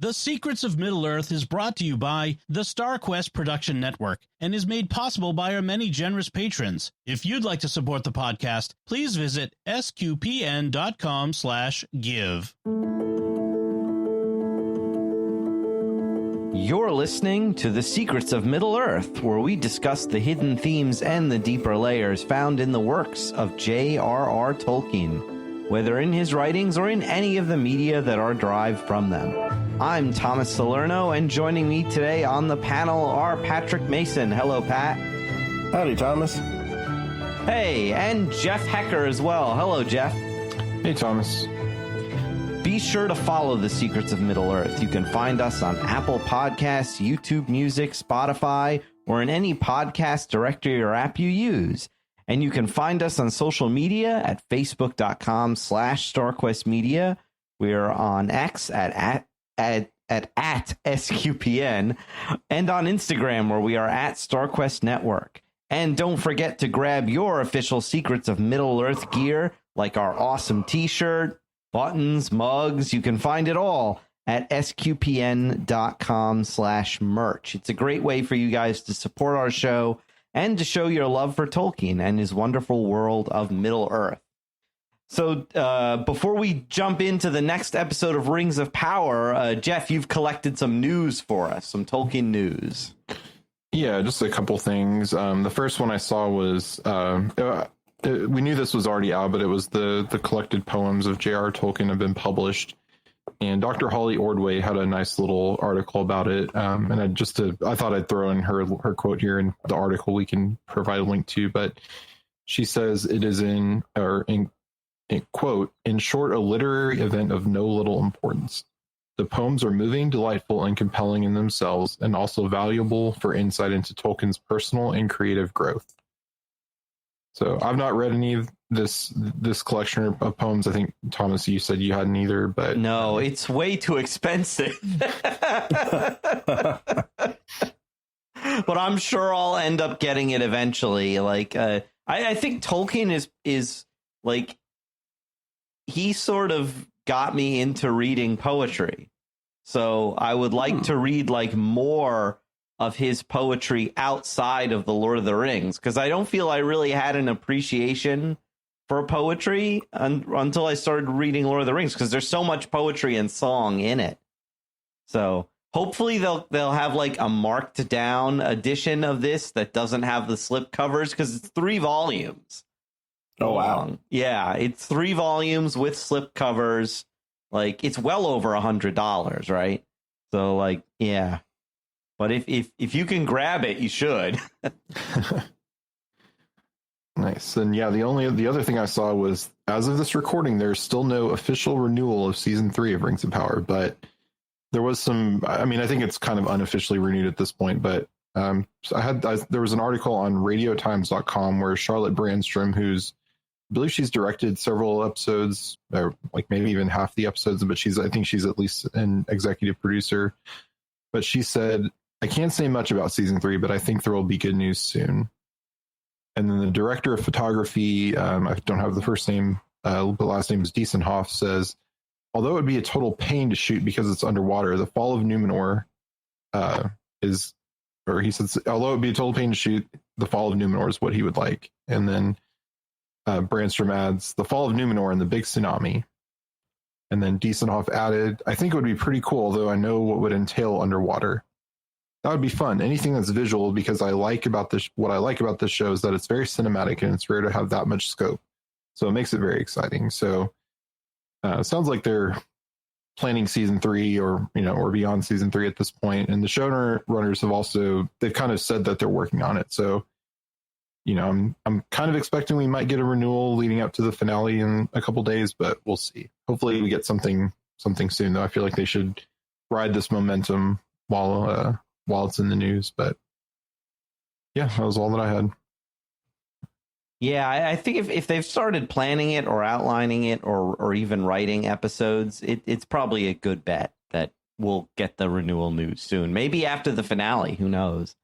The Secrets of Middle-earth is brought to you by the StarQuest Production Network and is made possible by our many generous patrons. If you'd like to support the podcast, please visit sqpn.com/give. You're listening to The Secrets of Middle-earth, where we discuss the hidden themes and the deeper layers found in the works of J.R.R. Tolkien, whether in his writings or in any of the media that are derived from them. I'm Thomas Salerno, and joining me today on the panel are Patrick Mason. Hello, Pat. Howdy, Thomas. Hey, and Jeff Haecker as well. Hello, Jeff. Hey, Thomas. Be sure to follow The Secrets of Middle-earth. You can find us on Apple Podcasts, YouTube Music, Spotify, or in any podcast directory or app you use. And you can find us on social media at facebook.com/StarQuestMedia. We're on X at SQPN, and on Instagram, where we are at StarQuest Network. And don't forget to grab your official Secrets of Middle-earth gear, like our awesome t-shirt, buttons, mugs. You can find it all at sqpn.com/merch. It's a great way for you guys to support our show and to show your love for Tolkien and his wonderful world of Middle-earth. So before we jump into the next episode of Rings of Power, Jeff, you've collected some news for us, some Tolkien news. Yeah, just a couple things. The first one I saw was, we knew this was already out, but it was the collected poems of J.R.R. Tolkien have been published. And Dr. Holly Ordway had a nice little article about it. And I thought I'd throw in her quote here in the article we can provide a link to. But she says it is quote, in short, a literary event of no little importance. The poems are moving, delightful, and compelling in themselves, and also valuable for insight into Tolkien's personal and creative growth. So I've not read any of this collection of poems. I think, Thomas, you said you hadn't either, but... No, it's way too expensive. But I'm sure I'll end up getting it eventually. Like, I think Tolkien is like... He sort of got me into reading poetry. So I would like to read like more of his poetry outside of the Lord of the Rings, because I don't feel I really had an appreciation for poetry until I started reading Lord of the Rings, because there's so much poetry and song in it. So hopefully they'll have like a marked down edition of this that doesn't have the slip covers, because it's 3 volumes. Oh, wow. Yeah, it's 3 volumes with slip covers. Like, it's well over $100, right? So, like, yeah. But if you can grab it, you should. Nice. And yeah, the other thing I saw was, as of this recording, there's still no official renewal of season 3 of Rings of Power, but there was some, I mean, I think it's kind of unofficially renewed at this point, but there was an article on radiotimes.com where Charlotte Brandstrom, I believe she's directed several episodes, or like maybe even half the episodes, but I think she's at least an executive producer. But she said, I can't say much about season 3, but I think there will be good news soon. And then the director of photography, I don't have the first name, but last name is Diesenhoff, says, although it would be a total pain to shoot because it's underwater, the fall of Numenor he says, although it would be a total pain to shoot, the fall of Numenor is what he would like. And then Brandstrom adds, the fall of Numenor and the big tsunami. And then Diesenhoff added, I think it would be pretty cool, though I know what would entail underwater. That would be fun. Anything that's visual, because what I like about this show is that it's very cinematic and it's rare to have that much scope. So it makes it very exciting. So it sounds like they're planning season 3 or beyond season 3 at this point. And the showrunners they've kind of said that they're working on it. So, I'm kind of expecting we might get a renewal leading up to the finale in a couple days, but we'll see. Hopefully we get something soon, though. I feel like they should ride this momentum while it's in the news. But yeah, that was all that I had. Yeah, I think if they've started planning it or outlining it or even writing episodes, it's probably a good bet that we'll get the renewal news soon. Maybe after the finale, who knows?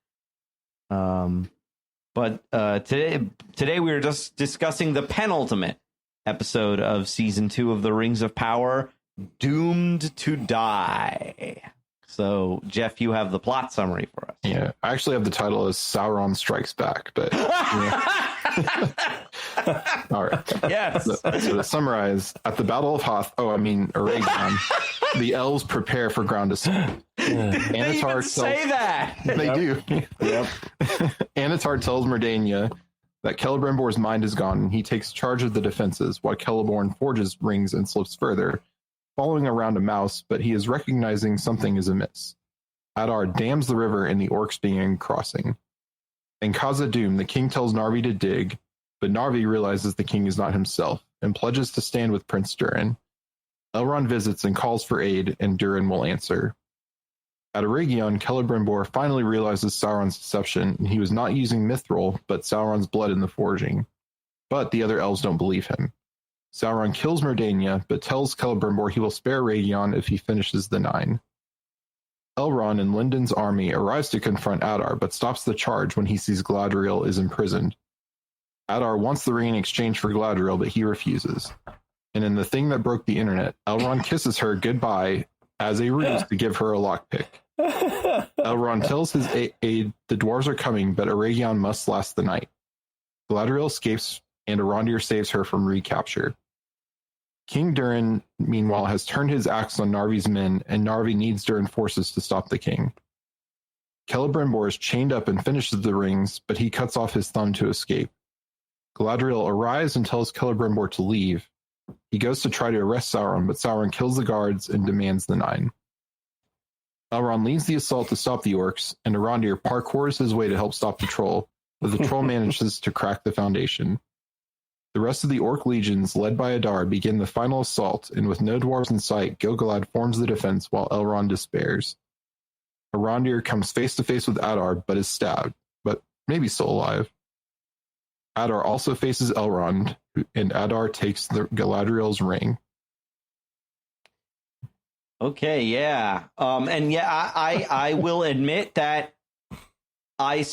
But today we were just discussing the penultimate episode of season 2 of the Rings of Power, Doomed to Die. So, Jeff, you have the plot summary for us. Yeah, I actually have the title as Sauron Strikes Back, but all right. Yes. So to summarize, at the Battle of Eregion, the elves prepare for ground assault. They even say that. They do. Yep. Anatar tells Mordania that Celebrimbor's mind is gone, and he takes charge of the defenses, while Celeborn forges rings and slips further, following around a mouse, but he is recognizing something is amiss. Adar dams the river and the orcs begin crossing. In Khazad-dûm, the king tells Narvi to dig, but Narvi realizes the king is not himself and pledges to stand with Prince Durin. Elrond visits and calls for aid, and Durin will answer. At Eregion, Celebrimbor finally realizes Sauron's deception, and he was not using Mithril, but Sauron's blood in the forging. But the other elves don't believe him. Sauron kills Mordania, but tells Celebrimbor he will spare Eregion if he finishes the Nine. Elrond and Lindon's army arrives to confront Adar, but stops the charge when he sees Galadriel is imprisoned. Adar wants the ring in exchange for Galadriel, but he refuses. And in the thing that broke the internet, Elrond kisses her goodbye as a ruse to give her a lockpick. Elrond tells his aide the dwarves are coming, but Eregion must last the night. Galadriel escapes, and Arondir saves her from recapture. King Durin, meanwhile, has turned his axe on Narvi's men, and Narvi needs Durin forces to stop the king. Celebrimbor is chained up and finishes the rings, but he cuts off his thumb to escape. Galadriel arrives and tells Celebrimbor to leave. He goes to try to arrest Sauron, but Sauron kills the guards and demands the Nine. Elrond leads the assault to stop the orcs, and Arondir parkours his way to help stop the troll, but the troll manages to crack the foundation. The rest of the orc legions, led by Adar, begin the final assault, and with no dwarves in sight, Gil-galad forms the defense while Elrond despairs. Arondir comes face to face with Adar, but is stabbed, but maybe still alive. Adar also faces Elrond, and Adar takes the Galadriel's ring. Okay, yeah. And yeah, I will admit that I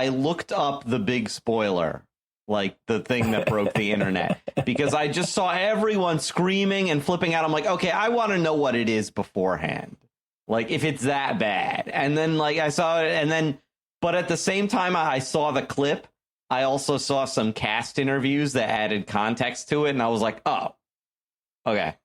looked up the big spoiler, like the thing that broke the internet, because I just saw everyone screaming and flipping out. I'm like, okay, I want to know what it is beforehand, like if it's that bad. And then like I saw it, and then, but at the same time I saw the clip, I also saw some cast interviews that added context to it, and I was like, oh, okay.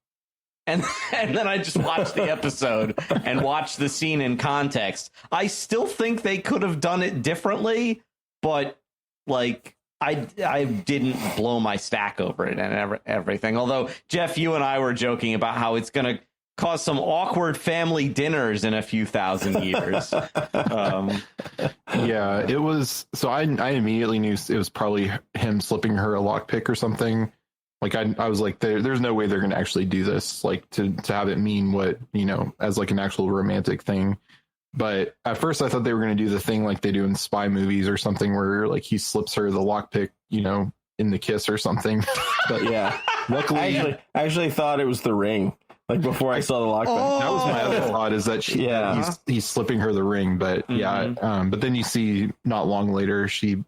And then I just watched the episode and watched the scene in context. I still think they could have done it differently, but like I didn't blow my stack over it and everything. Although, Jeff, you and I were joking about how it's going to cause some awkward family dinners in a few thousand years. Yeah, it was. So I immediately knew it was probably him slipping her a lockpick or something. Like I was like, there's no way they're going to actually do this, like to have it mean what, you know, as like an actual romantic thing. But at first I thought they were going to do the thing like they do in spy movies or something where like he slips her the lockpick, you know, in the kiss or something. But Yeah. luckily, I actually thought it was the ring. Like before I saw the lockpick. that was my other thought, is that he's slipping her the ring. But but then you see not long later she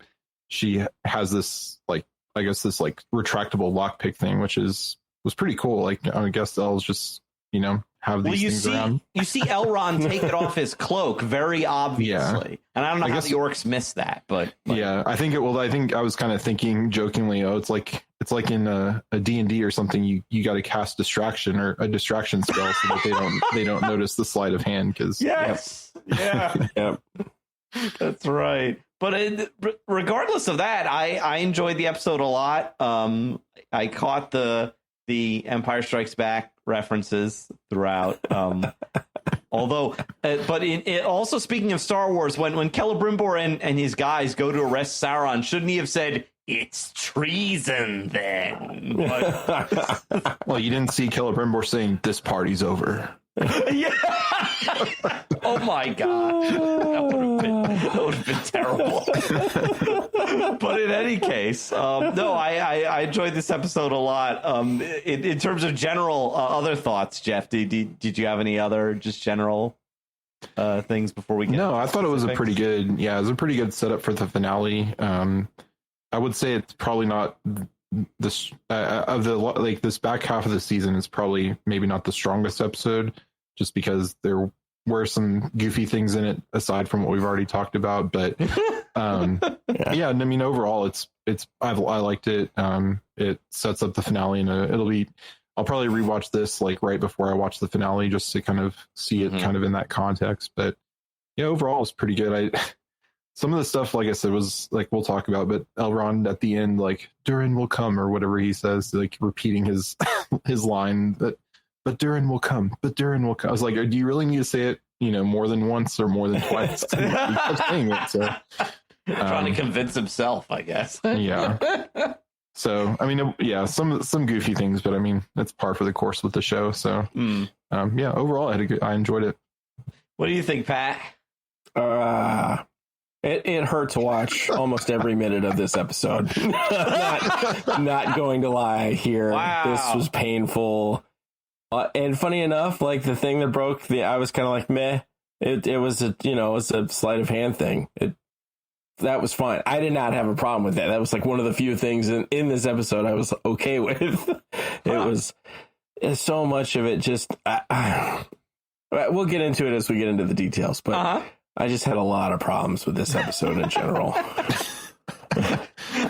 has this like, I guess this like retractable lockpick thing, which was pretty cool. Like I guess elves just, you know, have these things around. You see Elrond take it off his cloak very obviously, and I don't know how the orcs missed that, but yeah, I think I was kind of thinking jokingly, oh, it's like in a D&D or something. You got to cast distraction or a distraction spell so that they don't notice the sleight of hand. Because yeah, that's right. But regardless of that, I enjoyed the episode a lot. I caught the Empire Strikes Back references throughout. Although, but it also, speaking of Star Wars, when Celebrimbor and his guys go to arrest Sauron, shouldn't he have said, "It's treason then"? Well, you didn't see Celebrimbor saying, "This party's over." Yeah. Oh my god, that would have been terrible. But in any case, no, I enjoyed this episode a lot. In terms of general other thoughts, Jeff, did you have any other just general things before we get? No, I thought it was a pretty good setup for the finale. I would say it's probably not this of the like this back half of the season is probably maybe not the strongest episode, just because there were some goofy things in it aside from what we've already talked about, but yeah, I mean, overall I liked it. It sets up the finale, and I'll probably rewatch this like right before I watch the finale just to kind of see it kind of in that context. But yeah, overall it's pretty good. Some of the stuff, like I said, was like, we'll talk about, but Elrond at the end, like, Durin will come, or whatever he says, like repeating his line, but Durin will come, but Durin will come. I was like, do you really need to say it, more than once or more than twice? He kept saying it, so trying to convince himself, I guess. Yeah. So, I mean, yeah, some goofy things, but I mean, that's par for the course with the show. So, yeah, overall, I enjoyed it. What do you think, Pat? It hurt to watch almost every minute of this episode. not going to lie here. Wow. This was painful. And funny enough, like the thing that broke I was kind of like, meh. It was it was a sleight of hand thing. That was fine. I did not have a problem with that. That was like one of the few things in this episode I was okay with. It was so much of it. Just we'll get into it as we get into the details, but I just had a lot of problems with this episode in general.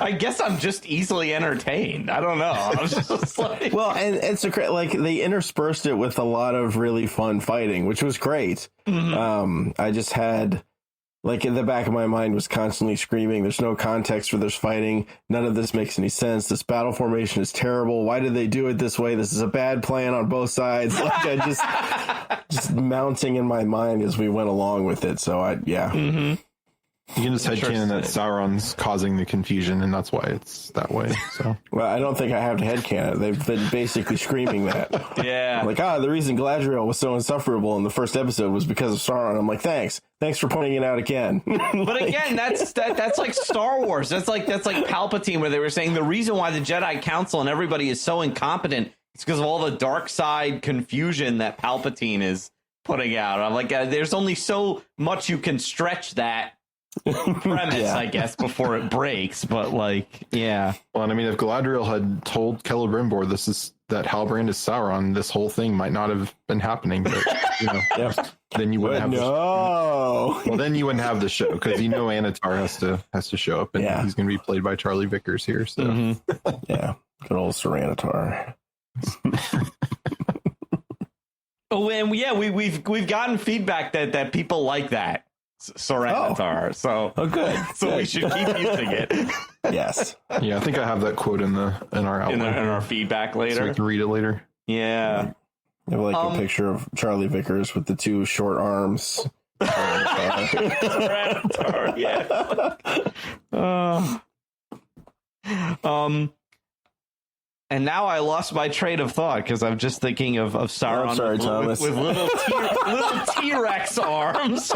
I guess I'm just easily entertained. I don't know. I was just like, well, and it's like they interspersed it with a lot of really fun fighting, which was great. I just had, like, in the back of my mind was constantly screaming, there's no context for this fighting. None of this makes any sense. This battle formation is terrible. Why did they do it this way? This is a bad plan on both sides. Like, I just mounting in my mind as we went along with it. So You can just headcanon that Sauron's causing the confusion, and that's why it's that way. So, well, I don't think I have to headcanon. They've been basically screaming that. Yeah. Like, the reason Galadriel was so insufferable in the first episode was because of Sauron. I'm like, thanks for pointing it out again. But again, that's like Star Wars. That's like Palpatine, where they were saying the reason why the Jedi Council and everybody is so incompetent is because of all the dark side confusion that Palpatine is putting out. I'm like, there's only so much you can stretch that premise, I guess, before it breaks. But like, yeah. Well, and I mean, if Galadriel had told Celebrimbor that Halbrand is Sauron, this whole thing might not have been happening. But then you wouldn't have. No. Well, then you wouldn't have the show, because Anatar has to show up, and he's going to be played by Charlie Vickers here. So yeah, good old Saranatar. Oh, and we've gotten feedback that people like that. Saranatar. So good. So we should keep using it. Yes. Yeah, I think I have that quote in our outline. in our feedback later. So we can read it later. Yeah. I have like a picture of Charlie Vickers with the two short arms. Saranatar, yeah. And now I lost my train of thought because I'm just thinking of Sauron with little T-Rex arms.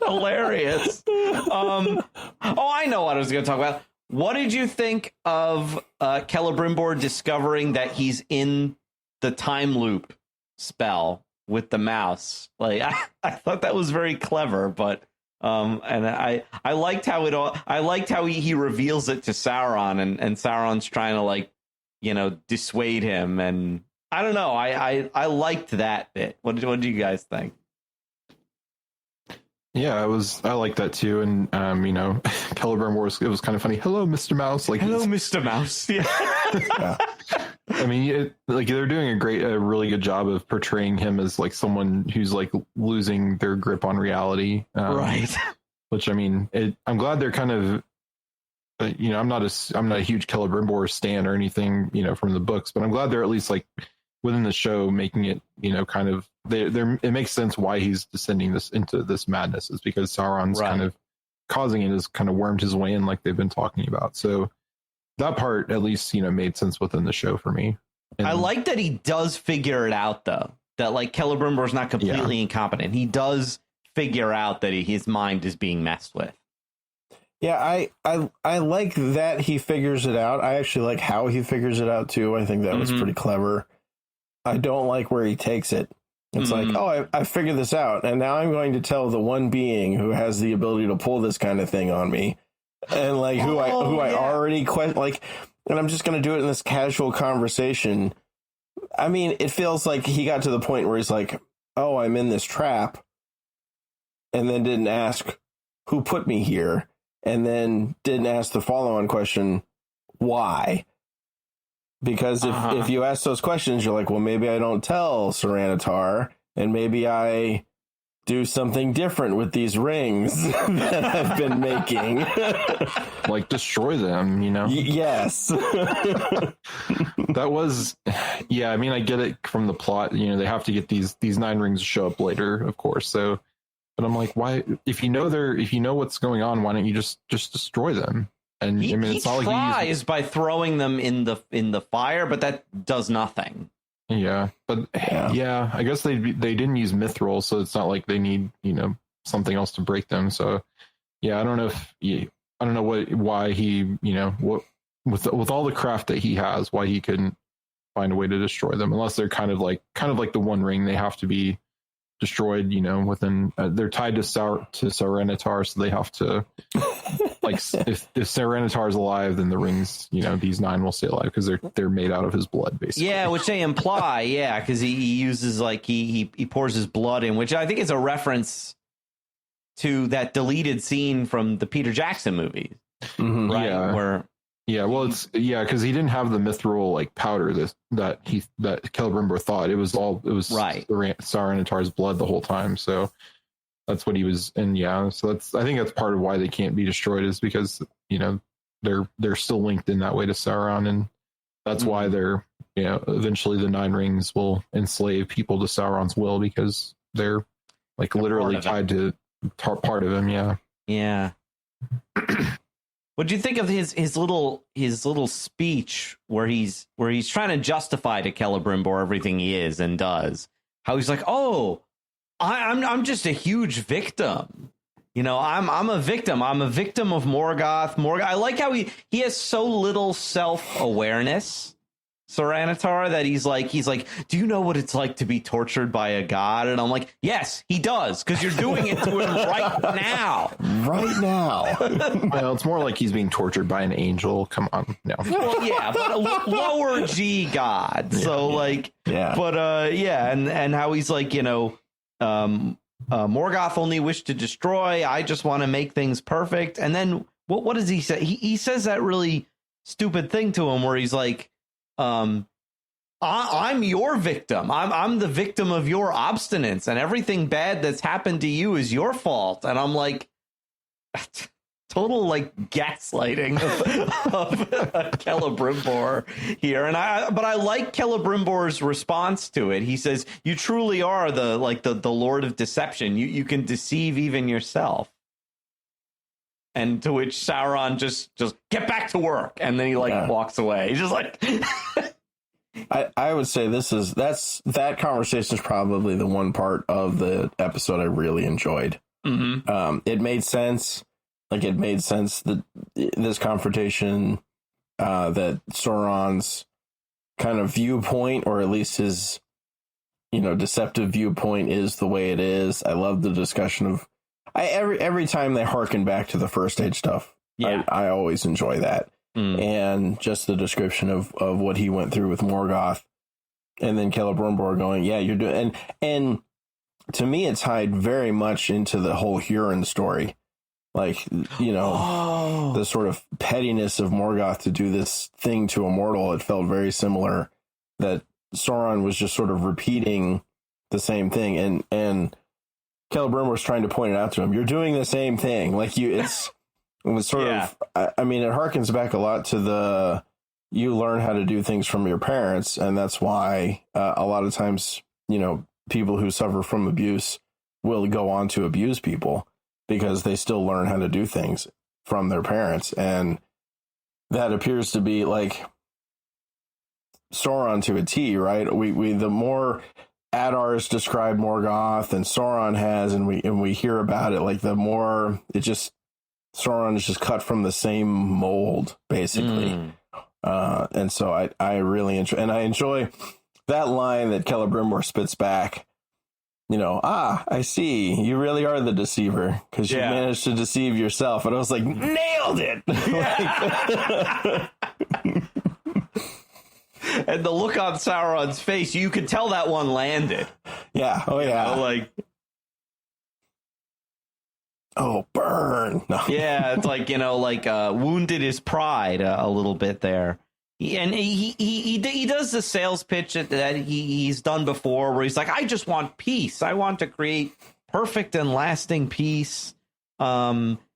Hilarious. Oh, I know what I was going to talk about. What did you think of Celebrimbor discovering that he's in the time loop spell with the mouse? Like, I thought that was very clever, but and I liked how he reveals it to Sauron, and Sauron's trying to, like, dissuade him, and I don't know. I liked that bit. What did you guys think? Yeah, I like that too, and Celebrimbor, it was kind of funny. Hello, Mr. Mouse. Like, hello, Mr. Mouse. Yeah. I mean, they're doing a really good job of portraying him as like someone who's like losing their grip on reality, right? Which, I mean, I'm glad they're kind of. I'm not a huge Celebrimbor stan or anything, from the books, but I'm glad they're at least like within the show making it, kind of it makes sense why he's descending into this madness is because Sauron's kind of causing it, has kind of wormed his way in, like they've been talking about. So that part at least, made sense within the show for me. And I like that he does figure it out, though, that like Celebrimbor's not completely incompetent. He does figure out that his mind is being messed with. Yeah, I like that he figures it out. I actually like how he figures it out, too. I think that was pretty clever. I don't like where he takes it. It's like, I figured this out, and now I'm going to tell the one being who has the ability to pull this kind of thing on me, and like who I already like, and I'm just going to do it in this casual conversation. I mean, it feels like he got to the point where he's like, oh, I'm in this trap, and then didn't ask who put me here, and then didn't ask the follow-on question, why? Because if you ask those questions, you're like, well, maybe I don't tell Saranatar, and maybe I do something different with these rings that I've been making. Like destroy them, you know? Yes. That was, yeah, I mean, I get it from the plot, you know, they have to get these 9 rings to show up later, of course. So, but I'm like, why, if you know what's going on, why don't you just destroy them? And he, I mean, he it's not tries like he by throwing them in the fire, but that does nothing. Yeah, but yeah, I guess they didn't use mithril, so it's not like they need, you know, something else to break them. So yeah, I don't know why he, you know, what with all the craft that he has, why he couldn't find a way to destroy them, unless they're kind of like the One Ring, they have to be destroyed, you know, within they're tied to Saranatar, so they have to like if Saranatar is alive, then the rings, you know, these 9 will stay alive because they're made out of his blood, basically. Yeah, which they imply, yeah, because he uses like he pours his blood in, which I think is a reference to that deleted scene from the Peter Jackson movies, right? Yeah. Where well, it's because he didn't have the mithril like powder that Celebrimbor thought it was right. Saranatar's blood the whole time, so that's what he was. And yeah, so I think that's part of why they can't be destroyed, is because, you know, they're still linked in that way to Sauron, and that's why they're, you know, eventually the 9 rings will enslave people to Sauron's will, because they're like literally tied to part of him. Yeah. What do you think of his little speech where he's trying to justify to Celebrimbor everything he is and does? How he's like, oh, I'm just a huge victim. You know, I'm a victim. I'm a victim of Morgoth. I like how he has so little self-awareness, Saranatar, that he's like, do you know what it's like to be tortured by a god? And I'm like, yes, he does, because you're doing it to him right now. Right now. Well, it's more like he's being tortured by an angel. Come on, no. Well, yeah, but a lower G god. So like, yeah. But yeah, and how he's like, you know, Morgoth only wished to destroy. I just want to make things perfect. And then what does he say? He says that really stupid thing to him where he's like, I'm your victim. I'm the victim of your obstinance, and everything bad that's happened to you is your fault. And I'm like, total like gaslighting of Celebrimbor here. But I like Celebrimbor's response to it. He says, you truly are the Lord of Deception. You can deceive even yourself. And to which Sauron just get back to work, and then he walks away. He's just like I would say that conversation is probably the one part of the episode I really enjoyed. It made sense. Like, it made sense that this confrontation, that Sauron's kind of viewpoint, or at least his, you know, deceptive viewpoint, is the way it is. I love the discussion of every time they harken back to the First Age stuff. Yeah, I always enjoy that. And just the description of what he went through with Morgoth, and then Celebrimbor going, yeah, you're doing, and to me, it tied very much into the whole Huron story. Like, you know, the sort of pettiness of Morgoth to do this thing to a mortal. It felt very similar, that Sauron was just sort of repeating the same thing. And Celebrimbor was trying to point it out to him. You're doing the same thing. Like, it was sort of, I mean, it harkens back a lot to you learn how to do things from your parents. And that's why a lot of times, you know, people who suffer from abuse will go on to abuse people, because they still learn how to do things from their parents. And that appears to be like Sauron to a T, right? We the more Adar's described Morgoth and Sauron has, and we hear about it, like the more Sauron is just cut from the same mold, basically. And so I really enjoy that line that Celebrimbor spits back. You know, I see. You really are the deceiver, because you managed to deceive yourself. And I was like, nailed it. And the look on Sauron's face, you could tell that one landed. Yeah. Oh, yeah. Like, oh, burn. No. yeah, it's like, wounded his pride a little bit there. He does the sales pitch that he's done before, where he's like, I just want peace. I want to create perfect and lasting peace.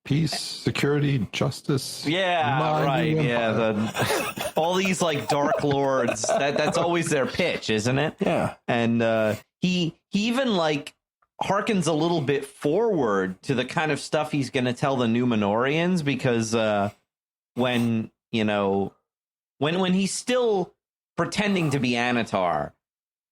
Peace, security, justice. Yeah, right. Yeah, all these like dark lords. That's always their pitch, isn't it? Yeah. And he even like harkens a little bit forward to the kind of stuff he's going to tell the Númenóreans, because when he's still pretending to be Anatar,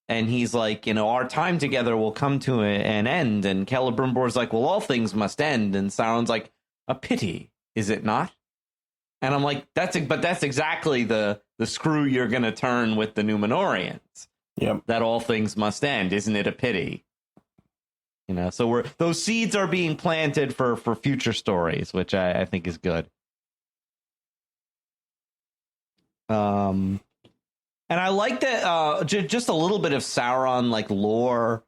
and he's like, our time together will come to an end, and Celebrimbor's like, well, all things must end, and Sauron's like, a pity, is it not? And I'm like, that's exactly the screw you're going to turn with the Númenóreans. Yep. That all things must end, isn't it a pity? So those seeds are being planted for future stories, which I think is good. And I like that just a little bit of Sauron like lore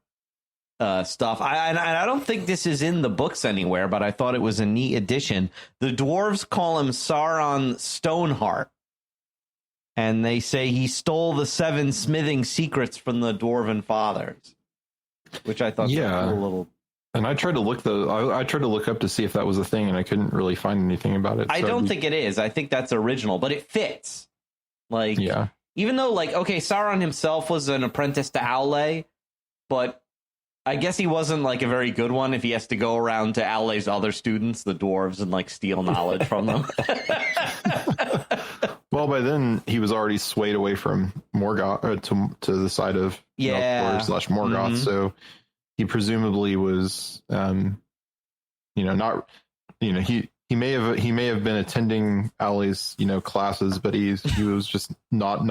stuff. I don't think this is in the books anywhere, but I thought it was a neat addition. The dwarves call him Sauron Stoneheart, and they say he stole the 7 smithing secrets from the dwarven fathers, which I thought was a cool little. And I tried to look up to see if that was a thing, and I couldn't really find anything about it. I don't think it is. I think that's original, but it fits. Like, yeah. Even though, like, okay, Sauron himself was an apprentice to Aule, but I guess he wasn't like a very good one if he has to go around to Aule's other students, the dwarves, and like steal knowledge from them. Well, by then he was already swayed away from Morgoth to the side of Melkor / Morgoth, mm-hmm. So he presumably was, he may have been attending Aule's classes, but he was just not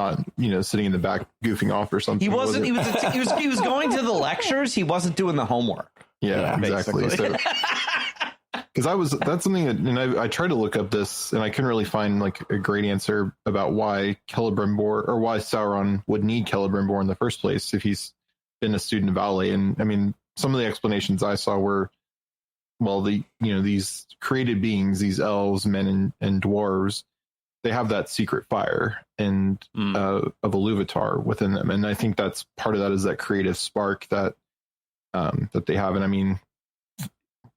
sitting in the back goofing off or something. He wasn't. He was going to the lectures. He wasn't doing the homework. Yeah, exactly. So, because that's something that, and I tried to look up this, and I couldn't really find like a great answer about why Celebrimbor or why Sauron would need Celebrimbor in the first place if he's been a student of Aule. And I mean, some of the explanations I saw were, well, these created beings, these elves, men, and dwarves, they have that secret fire of Iluvatar within them, and I think that's part of that, is that creative spark that they have. And I mean,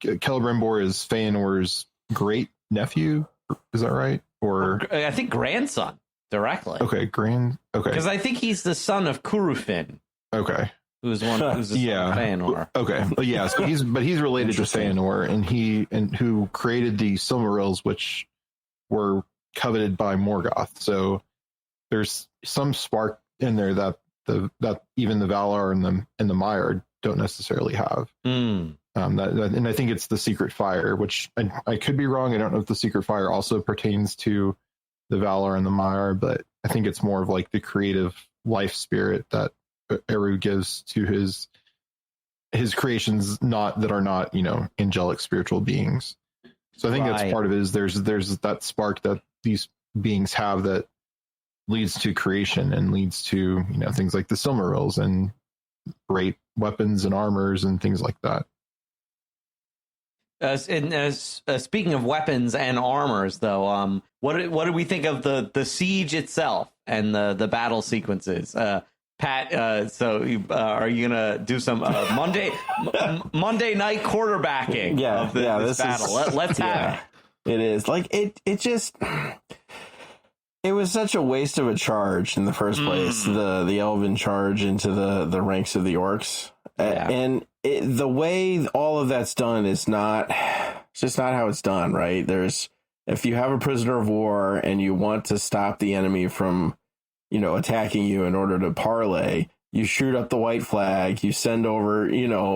Celebrimbor is Feanor's great nephew, is that right? Or I think grandson directly. Okay, okay. Because I think he's the son of Curufin. Okay. Who's the son of Feanor. Okay. Yeah, so he's related to Feanor, and who created the Silmarils, which were coveted by Morgoth. So there's some spark in there that even the Valar and the Maiar don't necessarily have. And I think it's the secret fire, which I could be wrong. I don't know if the secret fire also pertains to the Valar and the Maiar, but I think it's more of like the creative life spirit that Eru gives to his creations, that are not angelic spiritual beings. So I think that's part of it. Is there's that spark that these beings have that leads to creation and leads to things like the Silmarils and great weapons and armors and things like that. Speaking of weapons and armors, though, what do we think of the siege itself and the battle sequences? Pat, so are you gonna do some Monday night quarterbacking? Yeah, this battle. Let's have it. It is like it just. It was such a waste of a charge in the first place. The elven charge into the ranks of the orcs, and the way all of that's done is it's just not how it's done. Right? If you have a prisoner of war and you want to stop the enemy from attacking you in order to parley, you shoot up the white flag, you send over,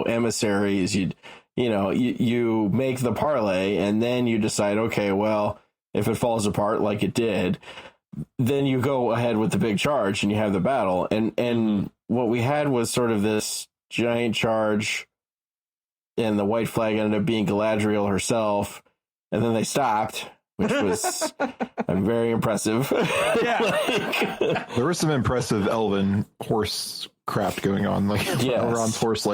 emissaries, you make the parley, and then you decide, okay, well, if it falls apart like it did, then you go ahead with the big charge and you have the battle. And what we had was sort of this giant charge, and the white flag ended up being Galadriel herself, and then they stopped, which was very impressive. Yeah. There was some impressive elven horse crap going on. Like Elrond's horse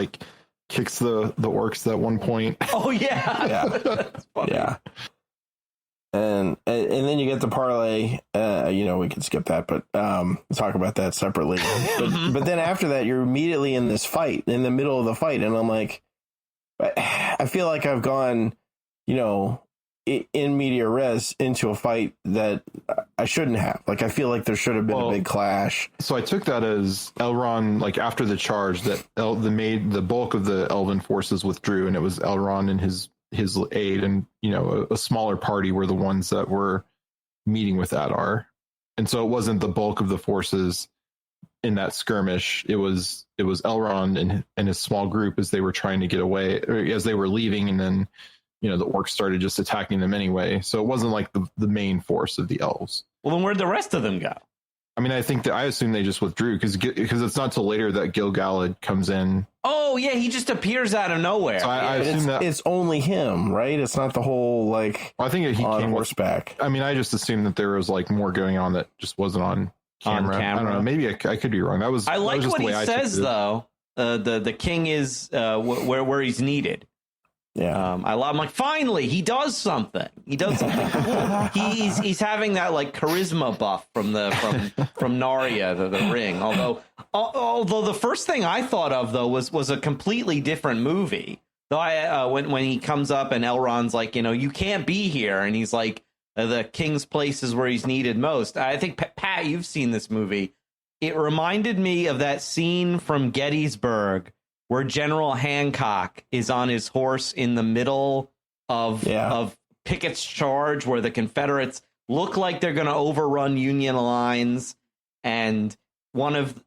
kicks the orcs at one point. Oh yeah. That's funny. Yeah. And then you get the parlay. We can skip that, but talk about that separately. But then after that, you're immediately in this fight, in the middle of the fight, and I'm like, I feel like I've gone, in media res into a fight that I shouldn't have. Like, I feel like there should have been a big clash. So I took that as Elrond, like after the charge, that the bulk of the elven forces withdrew, and it was Elrond and his aide and a smaller party were the ones that were meeting with Adar. And so it wasn't the bulk of the forces in that skirmish. It was Elrond and his small group as they were trying to get away, or as they were leaving, and then the orcs started just attacking them anyway. So it wasn't like the main force of the elves. Well, then where'd the rest of them go? I mean, I assume they just withdrew because it's not till later that Gil-galad comes in. Oh yeah, he just appears out of nowhere. So I assume that it's only him, right? It's not the whole I think he on came horseback. I mean, I just assumed that there was like more going on that just wasn't on camera. I don't know. Maybe I could be wrong. I like what he says though. The king is where he's needed. Yeah, I'm like, finally, he does something. He does something cool. He's having that like charisma buff from Narya, the ring. Although the first thing I thought of though was a completely different movie. Though when he comes up and Elrond's like, you can't be here, and he's like, the king's place is where he's needed most. I think Pat, you've seen this movie. It reminded me of that scene from Gettysburg where General Hancock is on his horse in the middle of Pickett's charge, where the Confederates look like they're going to overrun Union lines, and one of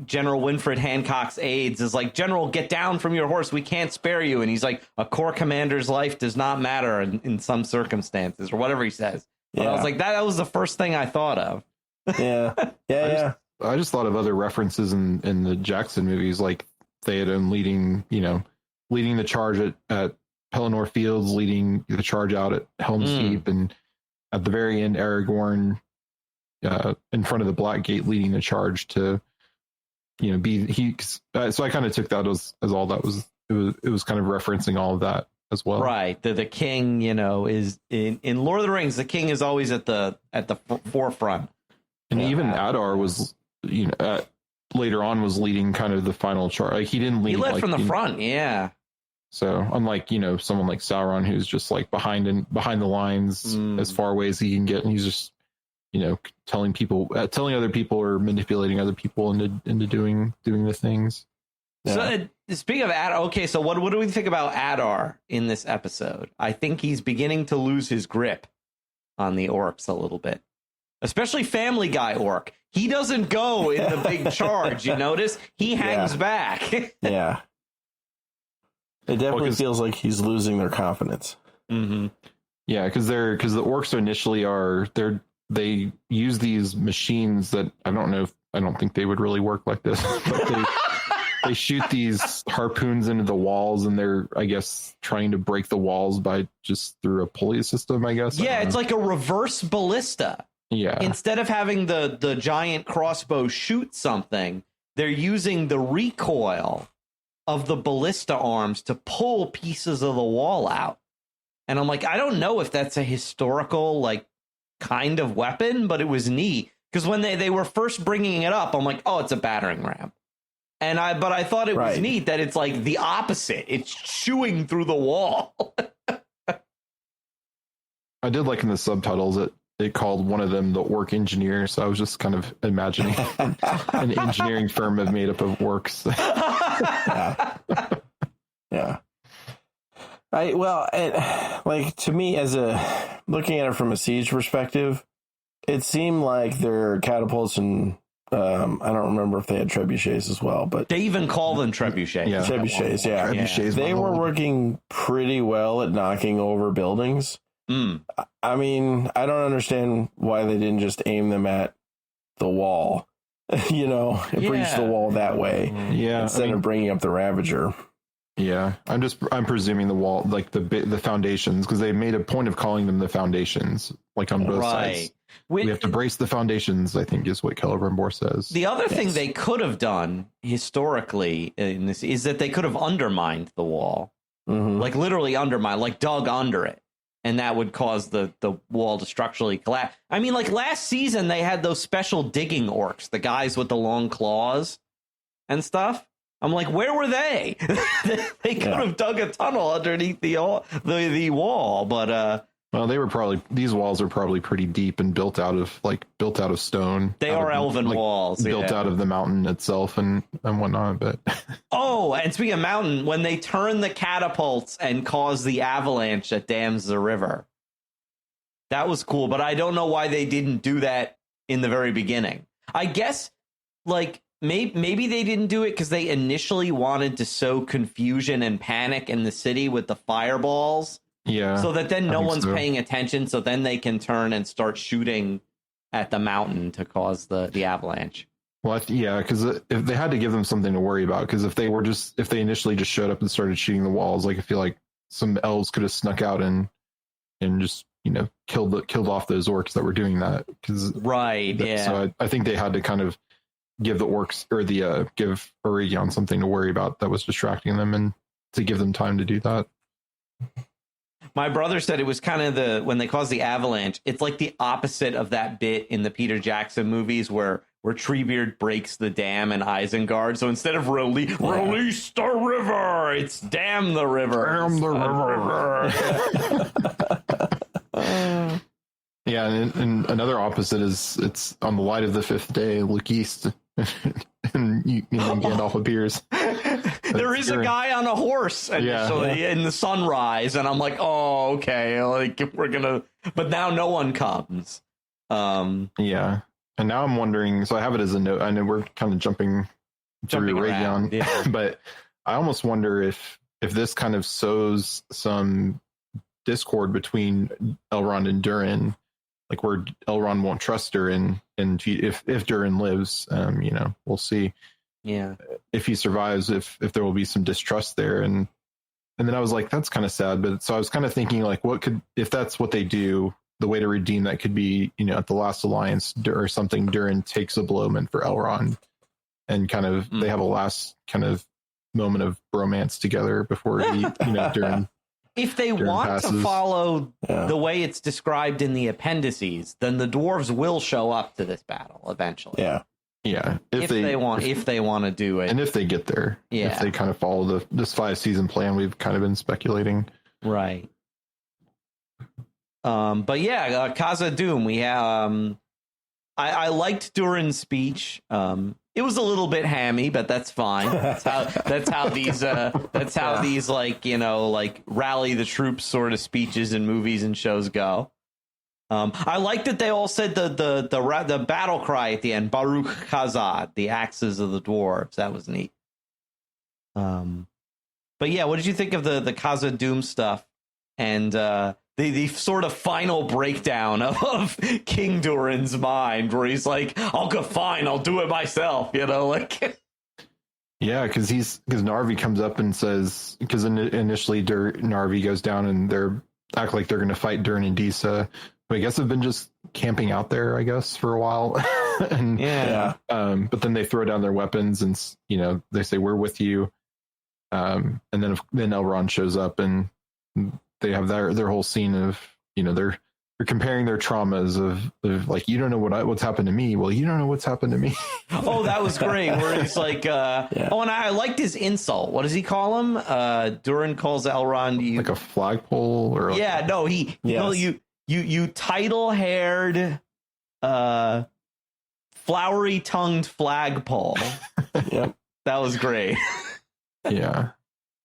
General Winfred Hancock's aides is like, "General, get down from your horse. We can't spare you." And he's like, "A corps commander's life does not matter in some circumstances," or whatever he says. But I was like, that was the first thing I thought of. Yeah. I just thought of other references in the Jackson movies, like Theoden leading the charge at Pelennor Fields, leading the charge out at Helm's Deep, and at the very end, Aragorn in front of the Black Gate leading the charge to so I kind of took that as all that was. It was kind of referencing all of that as well. Right. The king, is in Lord of the Rings, the king is always at the forefront. And even Adar was, later on was leading kind of the final charge. Like he didn't lead. He led from the front. Yeah. So unlike, someone like Sauron, who's just like behind the lines as far away as he can get. And he's just, telling other people or manipulating other people into doing the things. Yeah. So speaking of Adar, okay, so what do we think about Adar in this episode? I think he's beginning to lose his grip on the orcs a little bit, especially Family Guy orc. He doesn't go in the big charge. You notice he hangs back. Yeah, it definitely feels like he's losing their confidence. Mm-hmm. Yeah, because the orcs initially they use these machines that I don't think they would really work like this. But they shoot these harpoons into the walls, and they're, I guess, trying to break the walls by just through a pulley system, I guess. Yeah, it's like a reverse ballista. Yeah. Instead of having the giant crossbow shoot something, they're using the recoil of the ballista arms to pull pieces of the wall out. And I'm like, I don't know if that's a historical, like, kind of weapon, but it was neat. Because when they were first bringing it up, I'm like, oh, it's a battering ram. But I thought it was neat that it's like the opposite. It's chewing through the wall. I did like in the subtitles that they called one of them the orc engineer. So I was just kind of imagining an engineering firm made up of orcs. Yeah. To me, looking at it from a siege perspective, it seemed like their catapults and I don't remember if they had trebuchets as well, but they even call them trebuchets. Yeah, trebuchets. Yeah, trebuchets. They were working pretty well at knocking over buildings. I mean, I don't understand why they didn't just aim them at the wall, and breach the wall that way, instead of bringing up the Ravager. Yeah, I'm presuming the wall, like the foundations, because they made a point of calling them the foundations, like on both sides. We have to brace the foundations, I think, is what Celebrimbor says. The other thing they could have done historically in this is that they could have undermined the wall, like literally undermined, like dug under it, and that would cause the wall to structurally collapse. I mean, like last season, they had those special digging orcs, the guys with the long claws and stuff. I'm like, where were they? They could have dug a tunnel underneath the wall, but well, these walls are probably pretty deep and built out of stone. They are elven walls, built out of the mountain itself and whatnot. But oh, and speaking of mountain, when they turn the catapults and cause the avalanche that dams the river, that was cool. But I don't know why they didn't do that in the very beginning. I guess like. Maybe they didn't do it because they initially wanted to sow confusion and panic in the city with the fireballs. Yeah. So that then no one's paying attention. So then they can turn and start shooting at the mountain to cause the avalanche. Well, yeah, because if they had to give them something to worry about, because if they initially just showed up and started shooting the walls, like I feel like some elves could have snuck out and just killed off those orcs that were doing that. So I think they had to kind of give the orcs or give Eregion something to worry about that was distracting them and to give them time to do that. My brother said it was kind of when they caused the avalanche, it's like the opposite of that bit in the Peter Jackson movies where Treebeard breaks the dam in Isengard. So instead of release the river, it's dam the river. Dam the river. Yeah, and another opposite is it's on the light of the fifth day, look east. And Gandalf appears. There is a guy on a horse initially in the sunrise, and I'm like, oh, okay, like we're gonna. But now no one comes. Yeah, and now I'm wondering. So I have it as a note. I know we're kind of jumping through Eregion, but I almost wonder if this kind of sows some discord between Elrond and Durin. Like where Elrond won't trust Durin, and if Durin lives, we'll see. Yeah, if he survives, if there will be some distrust there, and then I was like, that's kind of sad. But so I was kind of thinking, like, if that's what they do, the way to redeem that could be, at the Last Alliance or something. Durin takes a blow meant for Elrond, and kind of they have a last kind of moment of bromance together before he, Durin. If they want to follow the way it's described in the appendices, then the dwarves will show up to this battle eventually. Yeah. If they want to do it, and if they get there, if they kind of follow this 5-season plan, we've kind of been speculating, right? But yeah, Casa Doom. We have. I liked Durin's speech. It was a little bit hammy, but that's fine. That's how these like rally the troops sort of speeches in movies and shows go. I like that they all said the battle cry at the end, Baruch Khazad, the axes of the dwarves. That was neat. But yeah, what did you think of the Casa Doom stuff and the sort of final breakdown of King Durin's mind, where he's like, I'll do it myself, Yeah, because Narvi comes up and says, because initially Narvi goes down and they're act like they're going to fight Durin and Disa, who I guess have been just camping out there, I guess, for a while. And but then they throw down their weapons and they say, we're with you. And then Elrond shows up and they have their whole scene of they're comparing their traumas of like, you don't know what's happened to me. Well, you don't know what's happened to me. Oh, that was great. Where it's like, oh, and I liked his insult. What does he call him? Durin calls Elrond like a flagpole or you title-haired, flowery-tongued flagpole. Yep, that was great. Yeah.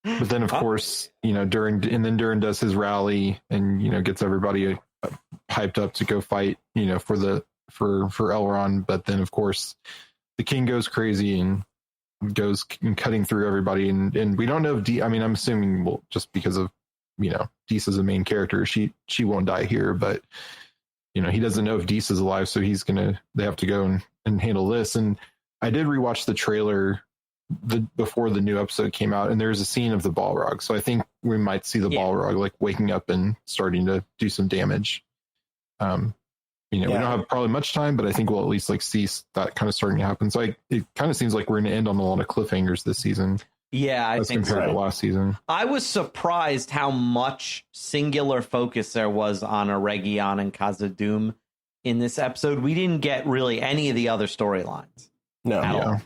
But then, of course, Durin does his rally and, gets everybody hyped up to go fight, for Elrond. But then, of course, the king goes crazy and goes cutting through everybody. And we don't know if I'm assuming, just because of, Disa's the main character, she won't die here. But, he doesn't know if Disa's alive. So they have to go and handle this. And I did rewatch the trailer before the new episode came out, and there's a scene of the Balrog. So I think we might see the Balrog like waking up and starting to do some damage. We don't have probably much time, but I think we'll at least like see that kind of starting to happen. So it kind of seems like we're going to end on a lot of cliffhangers this season. Yeah, I think compared to last season. I was surprised how much singular focus there was on Eregion and Khazad-dûm in this episode. We didn't get really any of the other storylines. No,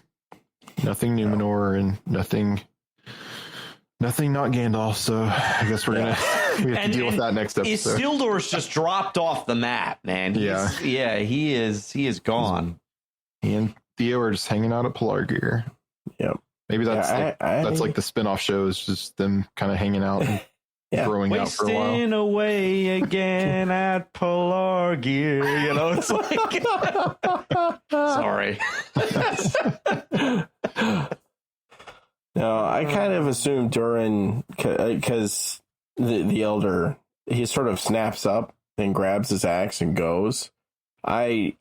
nothing Numenor and nothing not Gandalf. So I guess we have to deal with that next episode. Isildur's just dropped off the map, man. He is gone. He and Theo are just hanging out at Pelargir. Yep. Maybe that's that's like the spin-off shows, just them kind of hanging out and growing out for a while. Wasting away again at Pelargir. It's like... Sorry. No, I kind of assumed Durin, because the elder, he sort of snaps up and grabs his axe and goes. I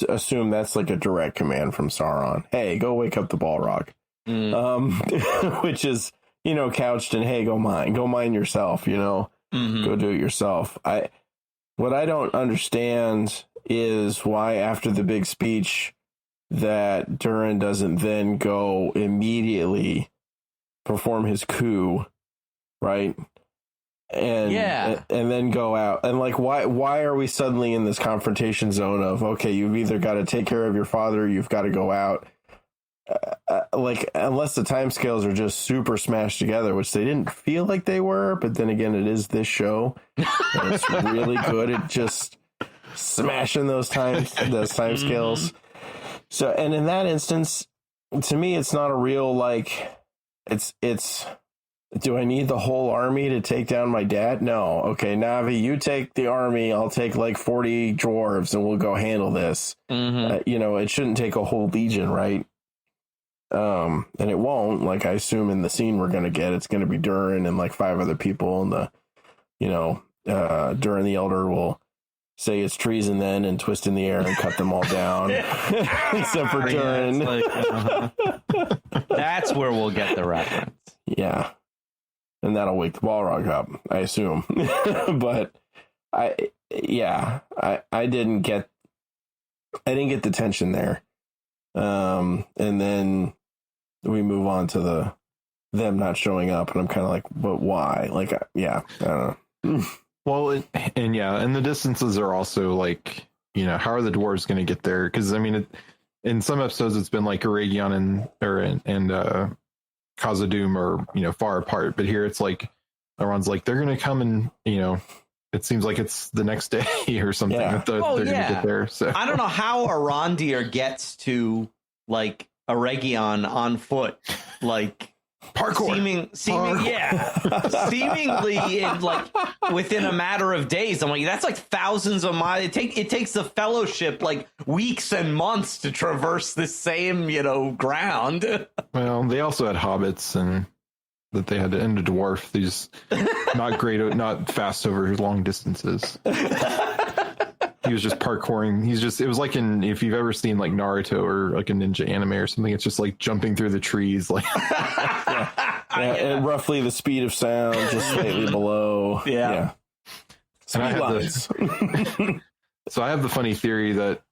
assume that's like a direct command from Sauron. Hey, go wake up the Balrog. Which is, couched in, hey, go mine yourself, go do it yourself. What I don't understand is why after the big speech that Durin doesn't then go immediately perform his coup, right? And then go out. And like, why are we suddenly in this confrontation zone of, okay, you've either got to take care of your father, or you've got to go out. Unless the timescales are just super smashed together, which they didn't feel like they were, but then again, it is this show, and it's really good at just smashing those timescales. So, and in that instance, to me, it's not a real it's. Do I need the whole army to take down my dad? No. Okay, Navi, you take the army. I'll take like 40 dwarves, and we'll go handle this. It shouldn't take a whole legion, right? And it won't. Like, I assume in the scene we're going to get, it's going to be Durin and like 5 other people, and Durin the Elder will say it's treason then and twist in the air and cut them all down. Except for Durin. That's where we'll get the reference. Yeah. And that'll wake the Balrog up, I assume. But I didn't get the tension there. And then we move on to them not showing up, and I'm kind of like, but why? Like, I don't know. Well, and the distances are also like, how are the dwarves going to get there? Because I mean, in some episodes it's been like Eregion and Khazad-dûm are far apart, but here it's like everyone's like they're going to come, and it seems like it's the next day or something that they're going to get there. So I don't know how Arondir gets to like Eregion on foot, like parkour. Seemingly in like within a matter of days. I'm like, that's like thousands of miles. It takes the Fellowship like weeks and months to traverse this same ground. Well, they also had hobbits, and that they had to end a dwarf. They just not fast over long distances. He was just parkouring. It was like if you've ever seen like Naruto or like a ninja anime or something, it's just like jumping through the trees. Like and roughly the speed of sound, just slightly below. Yeah. And I have the funny theory that